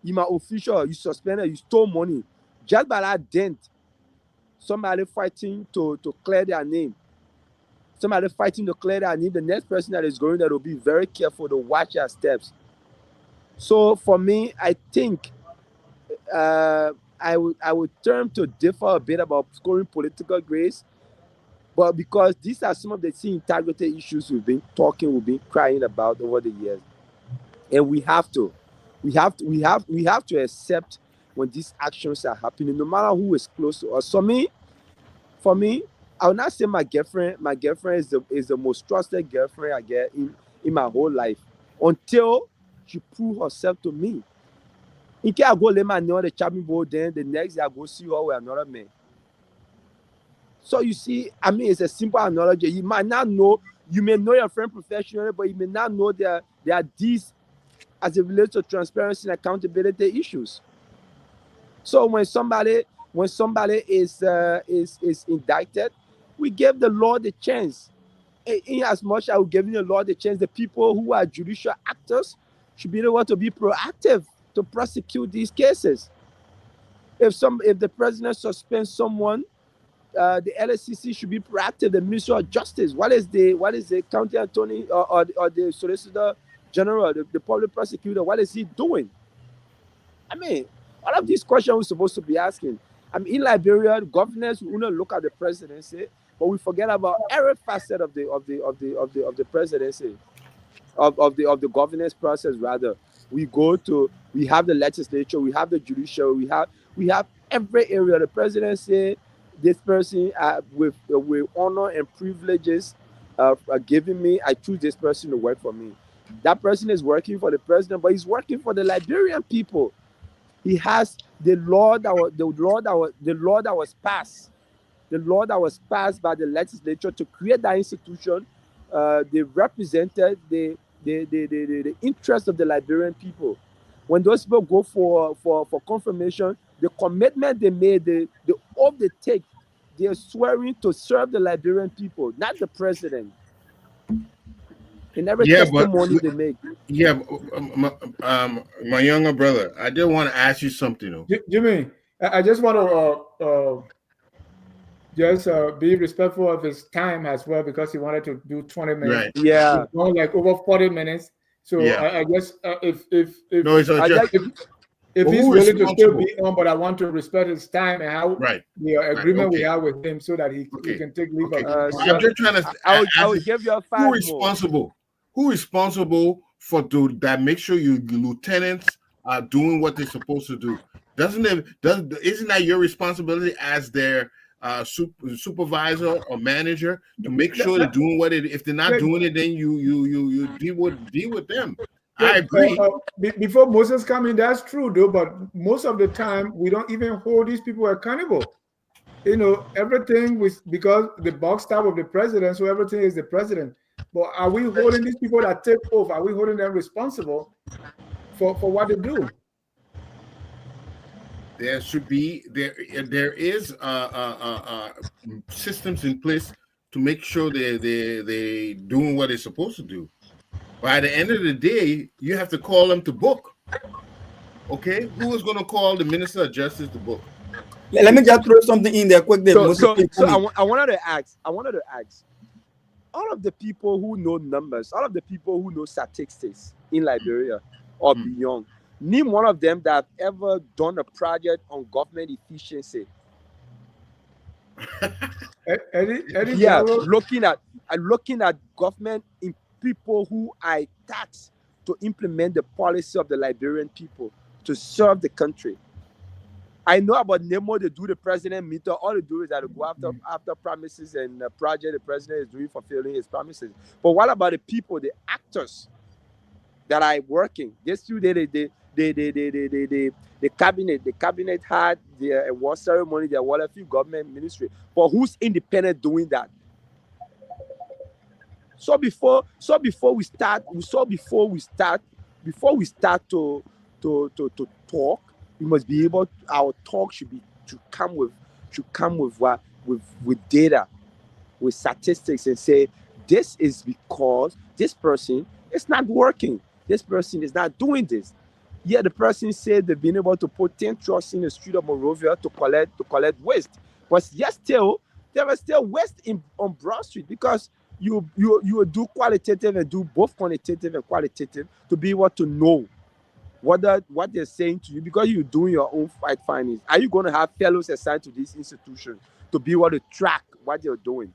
You my official, you suspended, you stole money. Just by that dent, somebody fighting to clear their name. Somebody fighting to clear their name. The next person that is going there will be very careful to watch their steps. So for me, I think I would turn to differ a bit about scoring political grades. But because these are some of the key integrity issues we've been crying about over the years, and we have to accept when these actions are happening, no matter who is close to us. For me, I will not say my girlfriend. My girlfriend is the most trusted girlfriend I get in my whole life until she prove herself to me. In case I go lay my nail on the chopping board, then the next day I go see her with another man. So you see, I mean, it's a simple analogy. You might not know, you may know your friend professionally, but you may not know there are these as it relates to transparency and accountability issues. So when somebody is indicted, we give the law the chance. In as much as we're giving the law the chance, the people who are judicial actors should be able to be proactive to prosecute these cases. If the president suspends someone, the LSCC should be proactive. The Ministry of Justice, what is the county attorney or the solicitor general, the public prosecutor, what is he doing? I mean, all of these questions we're supposed to be asking. I mean, in Liberia, governors will not look at the presidency, but we forget about every facet of the presidency, of the governance process. Rather, we have the legislature, we have the judiciary, we have every area. The president say, this person with honor and privileges giving me, I choose this person to work for me. That person is working for the president, but he's working for the Liberian people. He has the law that was passed by the legislature to create that institution. They represented the interest of the Liberian people. When those people go for confirmation, the commitment they made, the oath they take, they are swearing to serve the Liberian people, not the president. In every testimony they make. Yeah, my younger brother, I did want to ask you something though. Jimmy, I just want to be respectful of his time as well, because he wanted to do 20 minutes. Right. Yeah. It's going like over 40 minutes. So yeah. I guess if he's willing to still be on, but I want to respect his time and how the agreement we have with him, so that he can take leave. I'm just trying to. I will give you a 5 more. Who responsible for that? Make sure your lieutenants are doing what they're supposed to do. Isn't that your responsibility as their supervisor or manager to make sure they're doing what it? If they're not doing it, then you deal with them. I agree. Before Moses come in, that's true though. But most of the time, we don't even hold these people accountable. You know, everything because the box top of the president, so everything is the president. But are we holding these people that take off? Are we holding them responsible for what they do? There should be there is systems in place to make sure they doing what they're supposed to do. By the end of the day, you have to call them to book. Okay, who is going to call the Minister of Justice to book? Let me just throw something in there quick. So I wanted to ask. All of the people who know numbers, all of the people who know statistics in Liberia or beyond, name one of them that have ever done a project on government efficiency. Eddie, yeah, looking at government in people who are taxed to implement the policy of the Liberian people to serve the country. I know about Nemo, they do the president meter. All they do is that they go after promises and project the president is doing, fulfilling his promises. But what about the people, the actors that are working? Yesterday, the cabinet had their award ceremony, their award few government ministry. But who's independent doing that? So before we start to talk, we must be able. Our talk should come with data, with statistics, and say this is because this person is not working. This person is not doing this. Yeah, the person said they've been able to put 10 trucks in the street of Monrovia to collect waste, but yet still there is still waste on Broad Street, because you do qualitative and do both quantitative and qualitative to be able to know what they're saying to you, because you're doing your own fact findings. Are you going to have fellows assigned to this institution to be able to track what they're doing?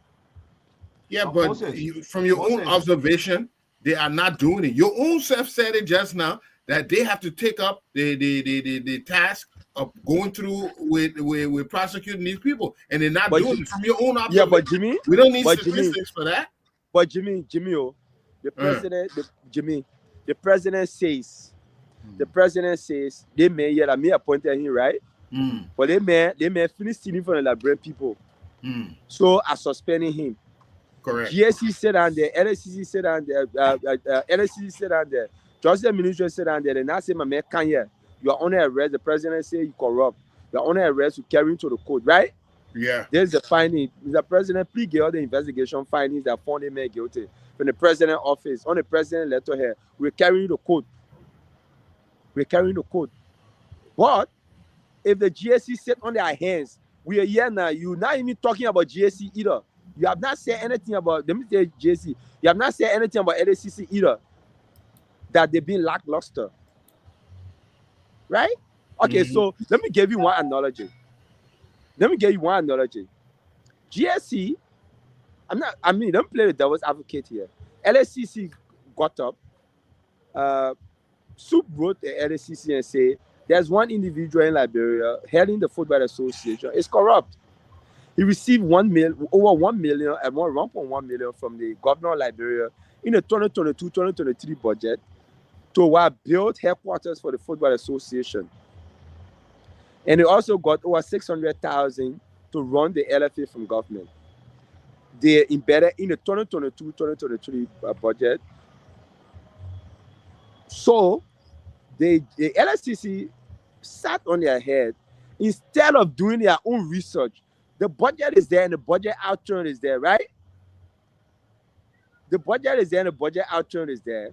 Yeah, Of but Moses. from your own Moses. observation, they are not doing it. Your own self said it just now that they have to take up the task of going through with prosecuting these people, and they're not doing it. From your own observation. Yeah, but Jimmy, we don't need statistics for that. But Jimmy, the president, the president says, they may me appointed him, right? But they may finish stealing from the library people. So I suspending him. Correct. GSC said on there, LSCC said on there, LSCC said on there, Justice Ministry said on there, and I say, my man, can you are under arrest. The president say you corrupt. You are under arrest. You carry into the court, right? Yeah. There's the finding. The president plead guilty. The investigation findings that found him guilty from the president office on the president letter here. We're carrying the code. But if the GSC sit on their hands, we are here now. You're not even talking about GSC either. You have not said anything about, let me say GSC. You have not said anything about LSCC either. That they've been lackluster. Right? Okay, so let me give you one analogy. GSC, let me play the devil's advocate here. LSCC got up, Soup wrote the LSCC and say, there's one individual in Liberia heading the Football Association. It's corrupt. He received over 1 million and 1.1 million from the governor of Liberia in the 2022-2023 budget to build headquarters for the Football Association. And they also got over 600,000 to run the LFA from government. They embedded in the 2022-2023 budget. So the LSCC sat on their head instead of doing their own research. The budget is there and the budget outturn is there, right? The budget is there and the budget outturn is there.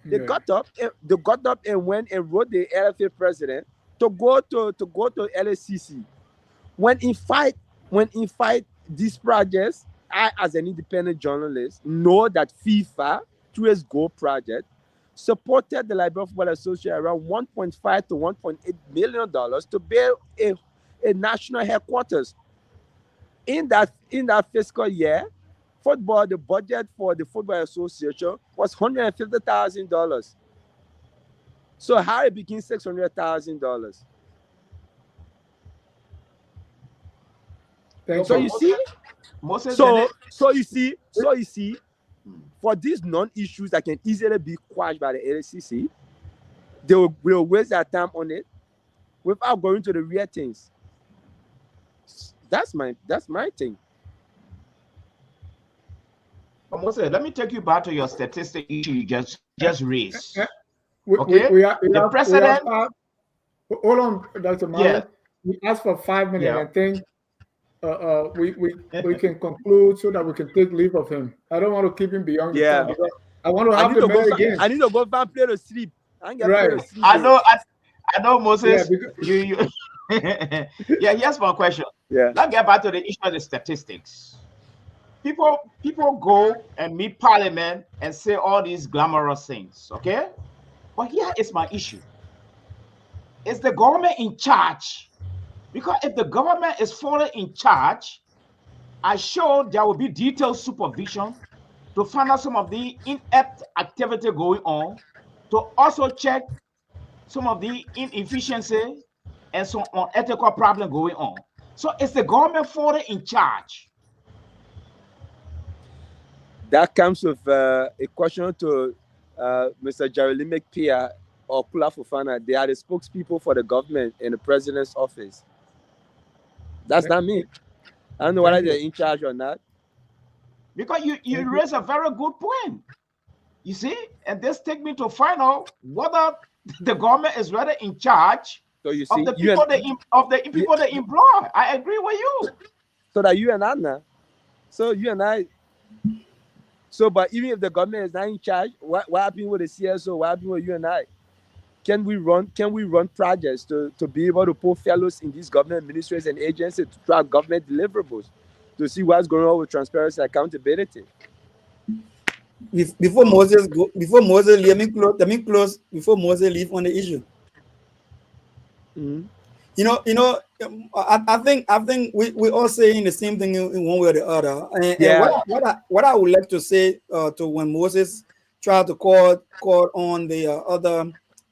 They got up and went and wrote the LFA president to go to LSCC. When in fight these projects, I as an independent journalist know that FIFA through its Go project supported the Liberia Football Association around $1.5 to $1.8 million to build a national headquarters. In that fiscal year, the budget for the Football Association was $150,000. So how it became $600,000? So you see, so you see, for these non-issues that can easily be quashed by the LSCC, they will waste their time on it without going to the real things. That's my thing. Moses, let me take you back to your statistic issue you just raised. The president. Hold on, Dr. Mali. Yeah. We asked for 5 minutes. Yeah. I think we can conclude so that we can take leave of him. I don't want to keep him beyond the time. I want to have the man again. I need to go back and play the sleep. I know, Moses. Yeah. Yeah, here's my question. Yeah. Let's get back to the issue of the statistics. People go and meet parliament and say all these glamorous things, okay? But here is my issue. Is the government in charge? Because if the government is fully in charge, I showed there will be detailed supervision to find out some of the inept activity going on, to also check some of the inefficiency and some unethical problem going on. So is the government fully in charge? That comes with a question to Mr. Jeremy McPeer or Kula Fofana. They are the spokespeople for the government in the president's office. That's not me. I don't know whether they're in charge or not. Because you raise a very good point. You see, and this take me to find out whether the government is really in charge of the people they employ. I agree with you. So that you and I now. So you and I. So, but even if the government is not in charge, what happened with the CSO? What happened with you and I? Can we run projects to be able to put fellows in these government ministries and agencies to track government deliverables, to see what's going on with transparency and accountability? Before Moses leave, let me close before Moses leave on the issue. I think we all saying the same thing in one way or the other. And Yeah. what I would like to say to when Moses tried to call on the other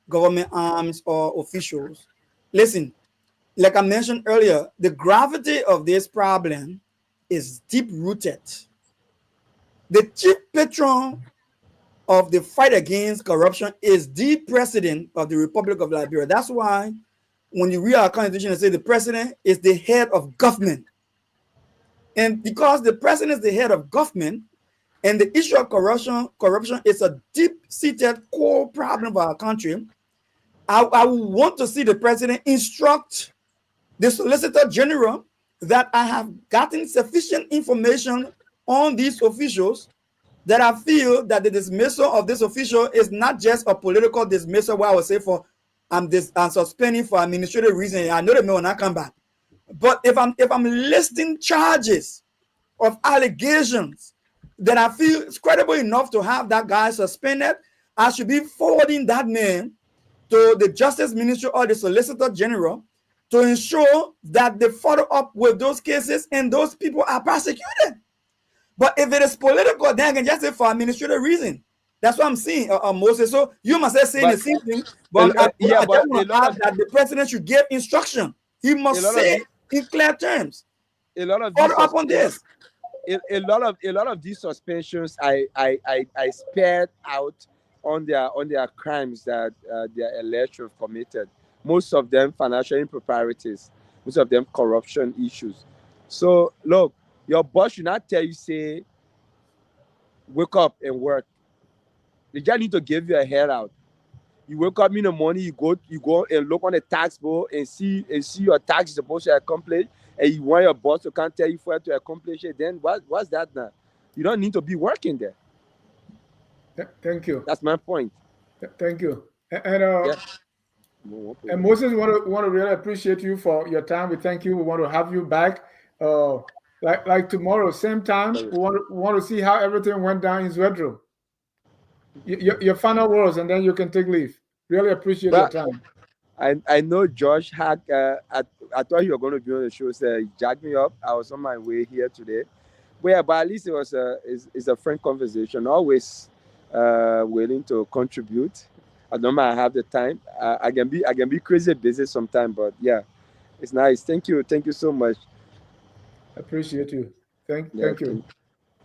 government arms or officials, listen, like I mentioned earlier, the gravity of this problem is deep rooted. The chief patron of the fight against corruption is the president of the Republic of Liberia. That's why when you read our constitution, it says the president is the head of government. And because the president is the head of government, and the issue of corruption is a deep-seated core problem of our country, I would want to see the president instruct the Solicitor General that I have gotten sufficient information on these officials that I feel that the dismissal of this official is not just a political dismissal where I would say I'm suspending for administrative reasons. I know they may not come back. But if I'm listing charges of allegations that I feel is credible enough to have that guy suspended, I should be forwarding that name to the Justice Ministry or the Solicitor General to ensure that they follow up with those cases and those people are prosecuted. But if it is political, then I can just say for administrative reason. That's what I'm saying, Moses. So you must say the same thing. But I just want to add that the president should give instruction. He must say in clear terms. A lot of follow up on this. A lot of these suspensions I spared out on their crimes that they are alleged to have committed. Most of them financial improprieties, most of them corruption issues. So look, your boss should not tell you, say, wake up and work. They just need to give you a head out. You wake up in the morning, you go and look on the tax bill and see your tax is supposed to accomplish, and you want your boss to can't tell you for to accomplish it. Then what's that now? You don't need to be working there. Thank you. That's my point. Thank you. And Moses, we want to really appreciate you for your time. We thank you. We want to have you back. Like tomorrow, same time. We want to see how everything went down in Zwedru. Your final words, and then you can take leave. Really appreciate your time. I know Josh had. I thought you were going to be on the show. So he jacked me up. I was on my way here today. But at least it was a frank conversation. Always willing to contribute. I don't mind. I have the time. I can be crazy busy sometimes, but yeah, it's nice. Thank you so much. Appreciate you. Thank you.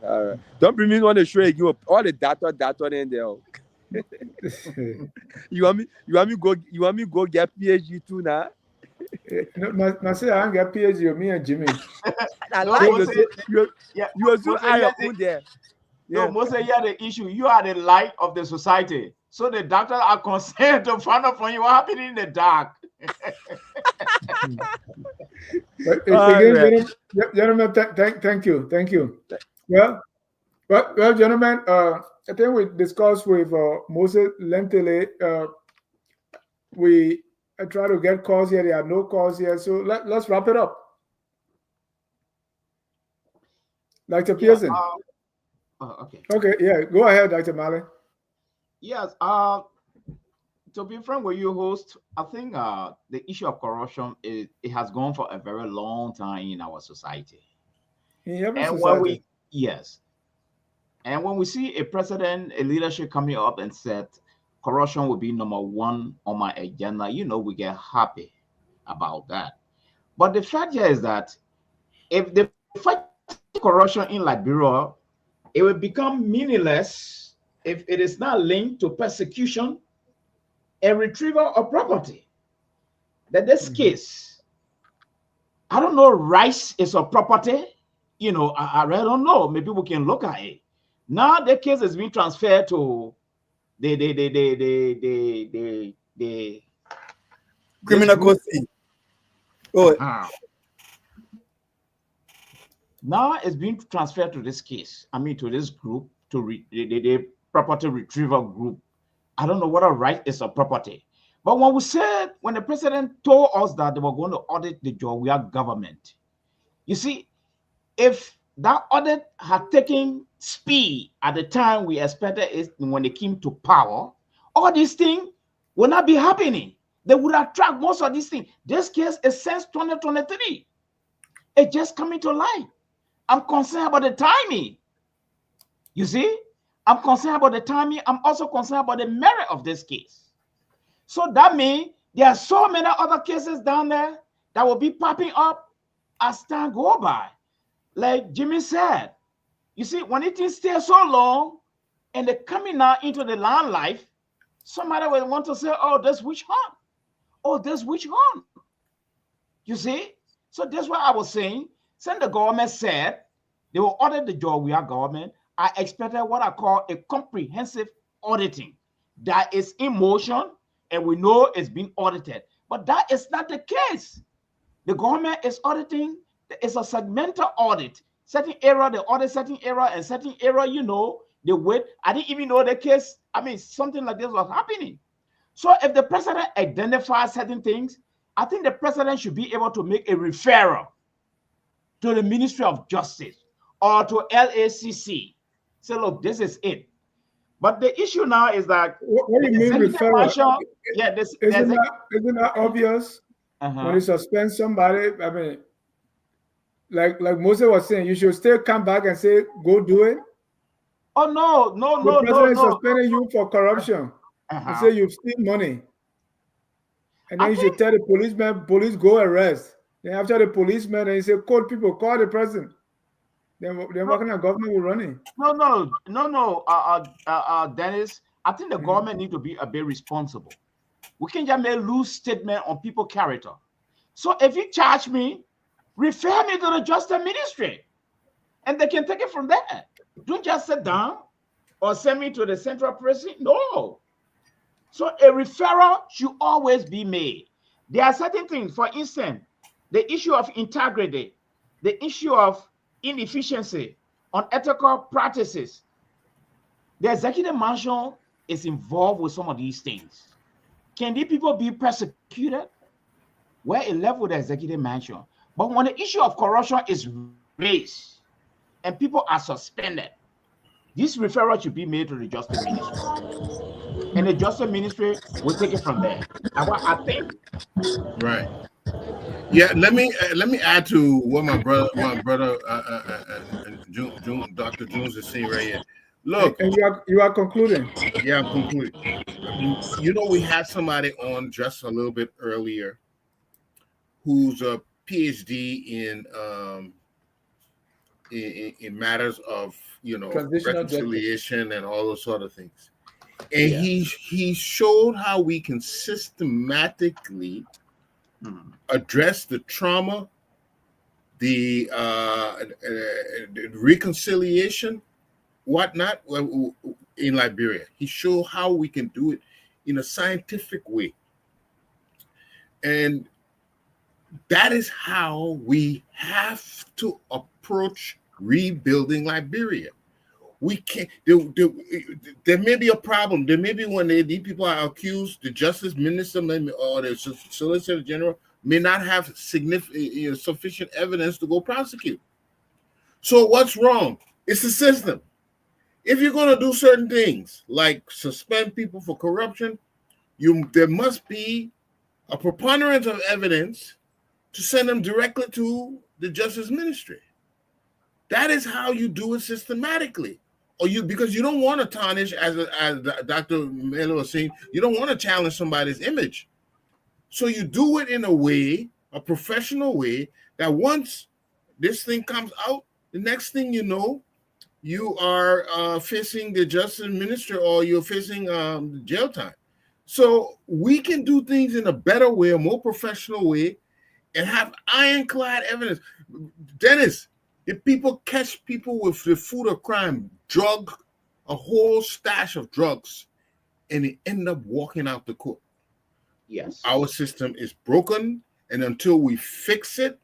All right. Don't bring me on the show again. All the data in there. You want me go get PhD too now? No, I say I get PhD. Me and Jimmy. You are so high up there. No, Moses, you are the issue. You are the light of the society. So the doctors are concerned to find out from you what happened in the dark. But again, gentlemen, thank you. Well, gentlemen, I think we discussed with Moses Lentele. We try to get calls here. There are no calls here, so let's wrap it up. Dr. Pearson. Okay. Okay, yeah, go ahead, Dr. Malley. Yes. To be frank with you, host, I think the issue of corruption it has gone for a very long time in our society. And when we see a president, a leadership coming up and said corruption will be number one on my agenda, we get happy about that. But the fact here is that if the fight corruption in Liberia, it will become meaningless if it is not linked to persecution and retrieval of property. That this case, I don't know, rice is a property. I really don't know. Maybe we can look at it. Now the case is being transferred to the criminal court. Now it's being transferred to this case. To this group, to the property retrieval group. I don't know what a right is a property. But when the president told us that they were going to audit the Georgia government, you see, if that audit had taken speed at the time we expected it when they came to power, all these things will not be happening. they would have tracked most of these things. This case is since 2023. It's just coming to light. I'm concerned about the timing. You see, I'm concerned about the timing. I'm also concerned about the merit of this case. So that means there are so many other cases down there that will be popping up as time go by. Like Jimmy said, you see, when it stays so long and they're coming now into the land life, somebody will want to say, oh, this witch hunt. Oh, this witch hunt. You see? So that's what I was saying. Since the government said they will audit the Georgia government, I expected what I call a comprehensive auditing that is in motion, and we know it's being audited. But that is not the case. The government is auditing. It's a segmental audit. Certain area, they audit certain area, and certain area, you know, they wait. I didn't even know the case. I mean, something like this was happening. So if the president identifies certain things, I think the president should be able to make a referral to the Ministry of Justice or to LACC. Say, look, this is it. But the issue now is that what do you mean referral? Yeah, isn't that obvious? When you suspend somebody, I mean, like Moses was saying, you should still come back and say, go do it. Oh no. The president is suspending you for corruption. You say you've stolen money. And then you should tell the policeman, police go arrest. Then after the policeman, then you say, call people, call the president. Then what kind of government we're running? No, Dennis. I think the government need to be a bit responsible. We can just make loose statement on people's character. So if you charge me, refer me to the Justice Ministry, and they can take it from there. Don't just sit down or send me to the Central Prison. No. So a referral should always be made. There are certain things, for instance, the issue of integrity, the issue of inefficiency, unethical practices. The executive mansion is involved with some of these things. Can these people be persecuted? We're in love with the executive mansion. But when the issue of corruption is raised and people are suspended, this referral should be made to the Justice Ministry. And the Justice Ministry will take it from there. That's what I think. Right. Yeah, let me add to what my brother, Dr. Jones is saying right here. Look, and you are concluding. Yeah, I'm concluding. You know, we had somebody on just a little bit earlier who's a PhD in matters of, you know, reconciliation and all those sort of things. And he showed how we can systematically address the trauma, the reconciliation, whatnot in Liberia. He showed how we can do it in a scientific way. And that is how we have to approach rebuilding Liberia. We can't. There may be a problem. There may be when these people are accused, the Justice Minister or the Solicitor General may not have sufficient evidence to go prosecute. So what's wrong? It's the system. If you're going to do certain things like suspend people for corruption, there must be a preponderance of evidence to send them directly to the Justice Ministry. That is how you do it systematically. Because you don't want to tarnish, as Dr. Melo was saying, you don't want to challenge somebody's image. So you do it in a way, a professional way, that once this thing comes out, the next thing you know, you are facing the Justice Minister or you're facing jail time. So we can do things in a better way, a more professional way, and have ironclad evidence. Dennis, if people catch people with the fruit of crime, a whole stash of drugs, and they end up walking out the court. Yes. Our system is broken, and until we fix it,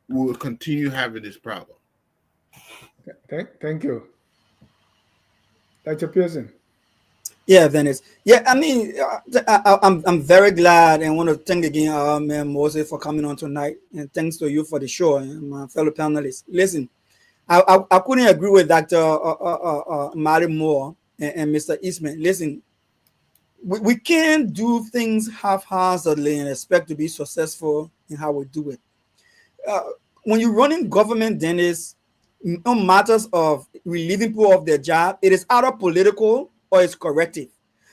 we will continue having this problem. Thank you. Dr. Pearson. Yeah, Dennis. Yeah, I mean, I'm very glad and want to thank again man Moses for coming on tonight, and thanks to you for the show and my fellow panelists. Listen, I couldn't agree with Dr. Mary Moore and Mr. Eastman. Listen, we can't do things haphazardly and expect to be successful in how we do it. When you're running government, then it's on matters of relieving people of their job, it is either political or it's corrective.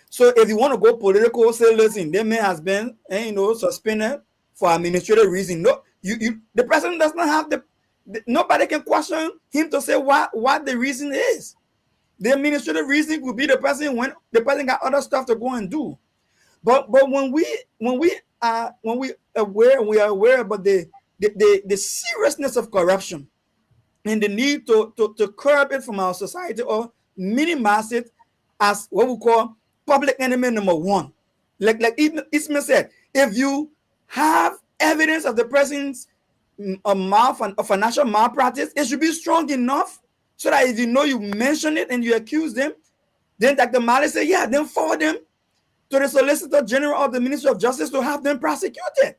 So if you want to go political, say, listen, the man has been, suspended for administrative reason. No, the president does not have nobody can question him to say what the reason is. The administrative reason could be the person when the person got other stuff to go and do. But when we are aware about the seriousness of corruption and the need to curb it from our society or minimize it as what we call public enemy number one. Like Ismail said, if you have evidence of the person's financial malpractice, it should be strong enough so that if you know you mention it and you accuse them, then Dr. Mali said, yeah, then forward them to the Solicitor General of the Ministry of Justice to have them prosecuted.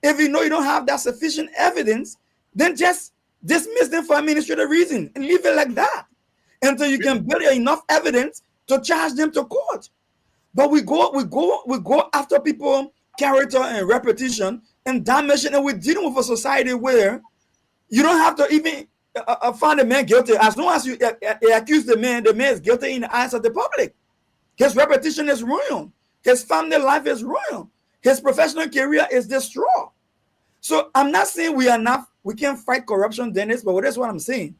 If you know you don't have that sufficient evidence, then just dismiss them for administrative reason and leave it like that until you can build enough evidence to charge them to court. But we go after people character and reputation and damnation, and we're dealing with a society where you don't have to even find a man guilty. As long as you accuse the man is guilty in the eyes of the public. His reputation is ruined. His family life is ruined. His professional career is destroyed. So I'm not saying we can't fight corruption, Dennis, but that's what I'm saying.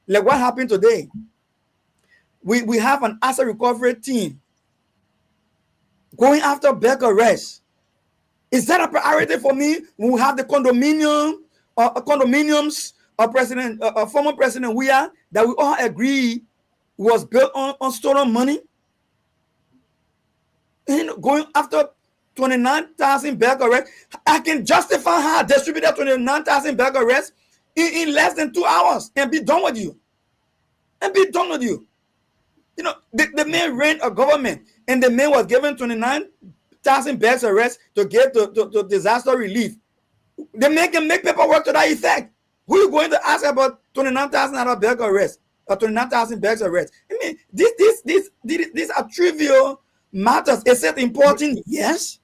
Like what happened today. We have an asset recovery team going after beg arrests. Is that a priority for me when we have the condominiums former President Weah that we all agree was built on stolen money? And going after 29,000 bag arrests, I can justify how I distributed 29,000 bag arrests in less than 2 hours and be done with you. You know, the man ran a government and the man was given 29,000 bags arrests to give to disaster relief. The man can make paperwork to that effect. Who are you going to ask about 29,000 bag arrests or 29,000 bags arrests? I mean, these are trivial matters. Is it important? Yes.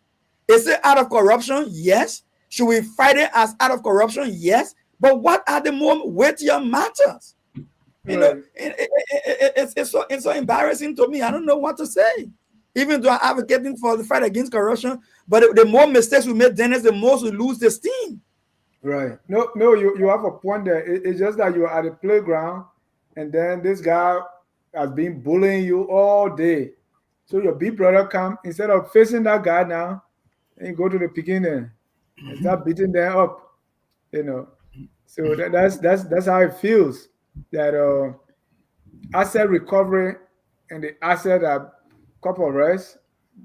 Is it out of corruption? Yes. Should we fight it as out of corruption? Yes. But what are the more weightier matters? You know, it's so embarrassing to me. I don't know what to say. Even though I'm advocating for the fight against corruption, but the more mistakes we make, Dennis, the more we lose the steam. Right. No, you have a point there. It's just that you're at a playground, and then this guy has been bullying you all day. So your big brother come, instead of facing that guy now, and you go to the beginning and start beating them up. You know. So that's how it feels. That asset recovery and the asset couple arrests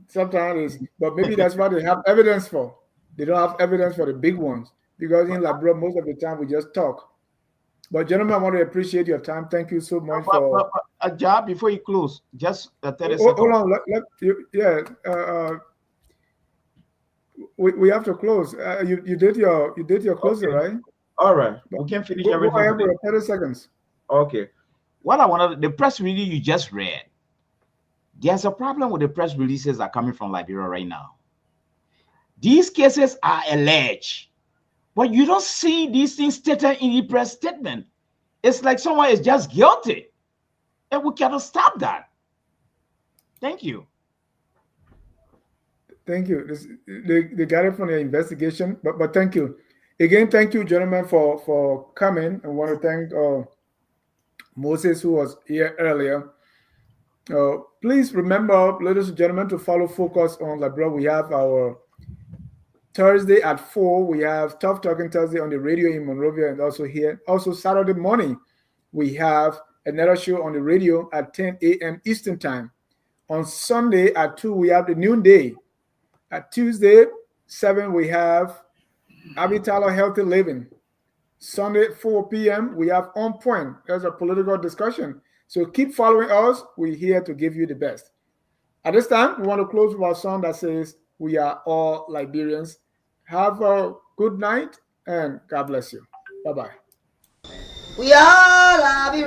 sometimes is, but maybe that's what they have evidence for. They don't have evidence for the big ones because in Labrador most of the time we just talk. But gentlemen, I want to appreciate your time. Thank you so much for a job before you close. Just 30 seconds. Hold on. We have to close. You did your closing, okay, right? All right. We can finish everything. Go ahead for 30 seconds. Okay. What I wanted, the press release you just read, there's a problem with the press releases that are coming from Liberia right now. These cases are alleged, but you don't see these things stated in the press statement. It's like someone is just guilty, and we cannot stop that. Thank you. Thank you. They got it from the investigation, but thank you. Again, thank you, gentlemen, for coming. I want to thank Moses, who was here earlier. Please remember, ladies and gentlemen, to follow Focus on Labrador. We have our Thursday at 4. We have Tough Talking Thursday on the radio in Monrovia and also here. Also, Saturday morning, we have another show on the radio at 10 a.m. Eastern Time. On Sunday at 2, we have the noonday. At Tuesday, 7, we have Abitala Healthy Living. Sunday, 4 p.m., we have On Point. There's a political discussion. So keep following us. We're here to give you the best. At this time, we want to close with our song that says, "We are all Liberians." Have a good night, and God bless you. Bye-bye. We are Liberians.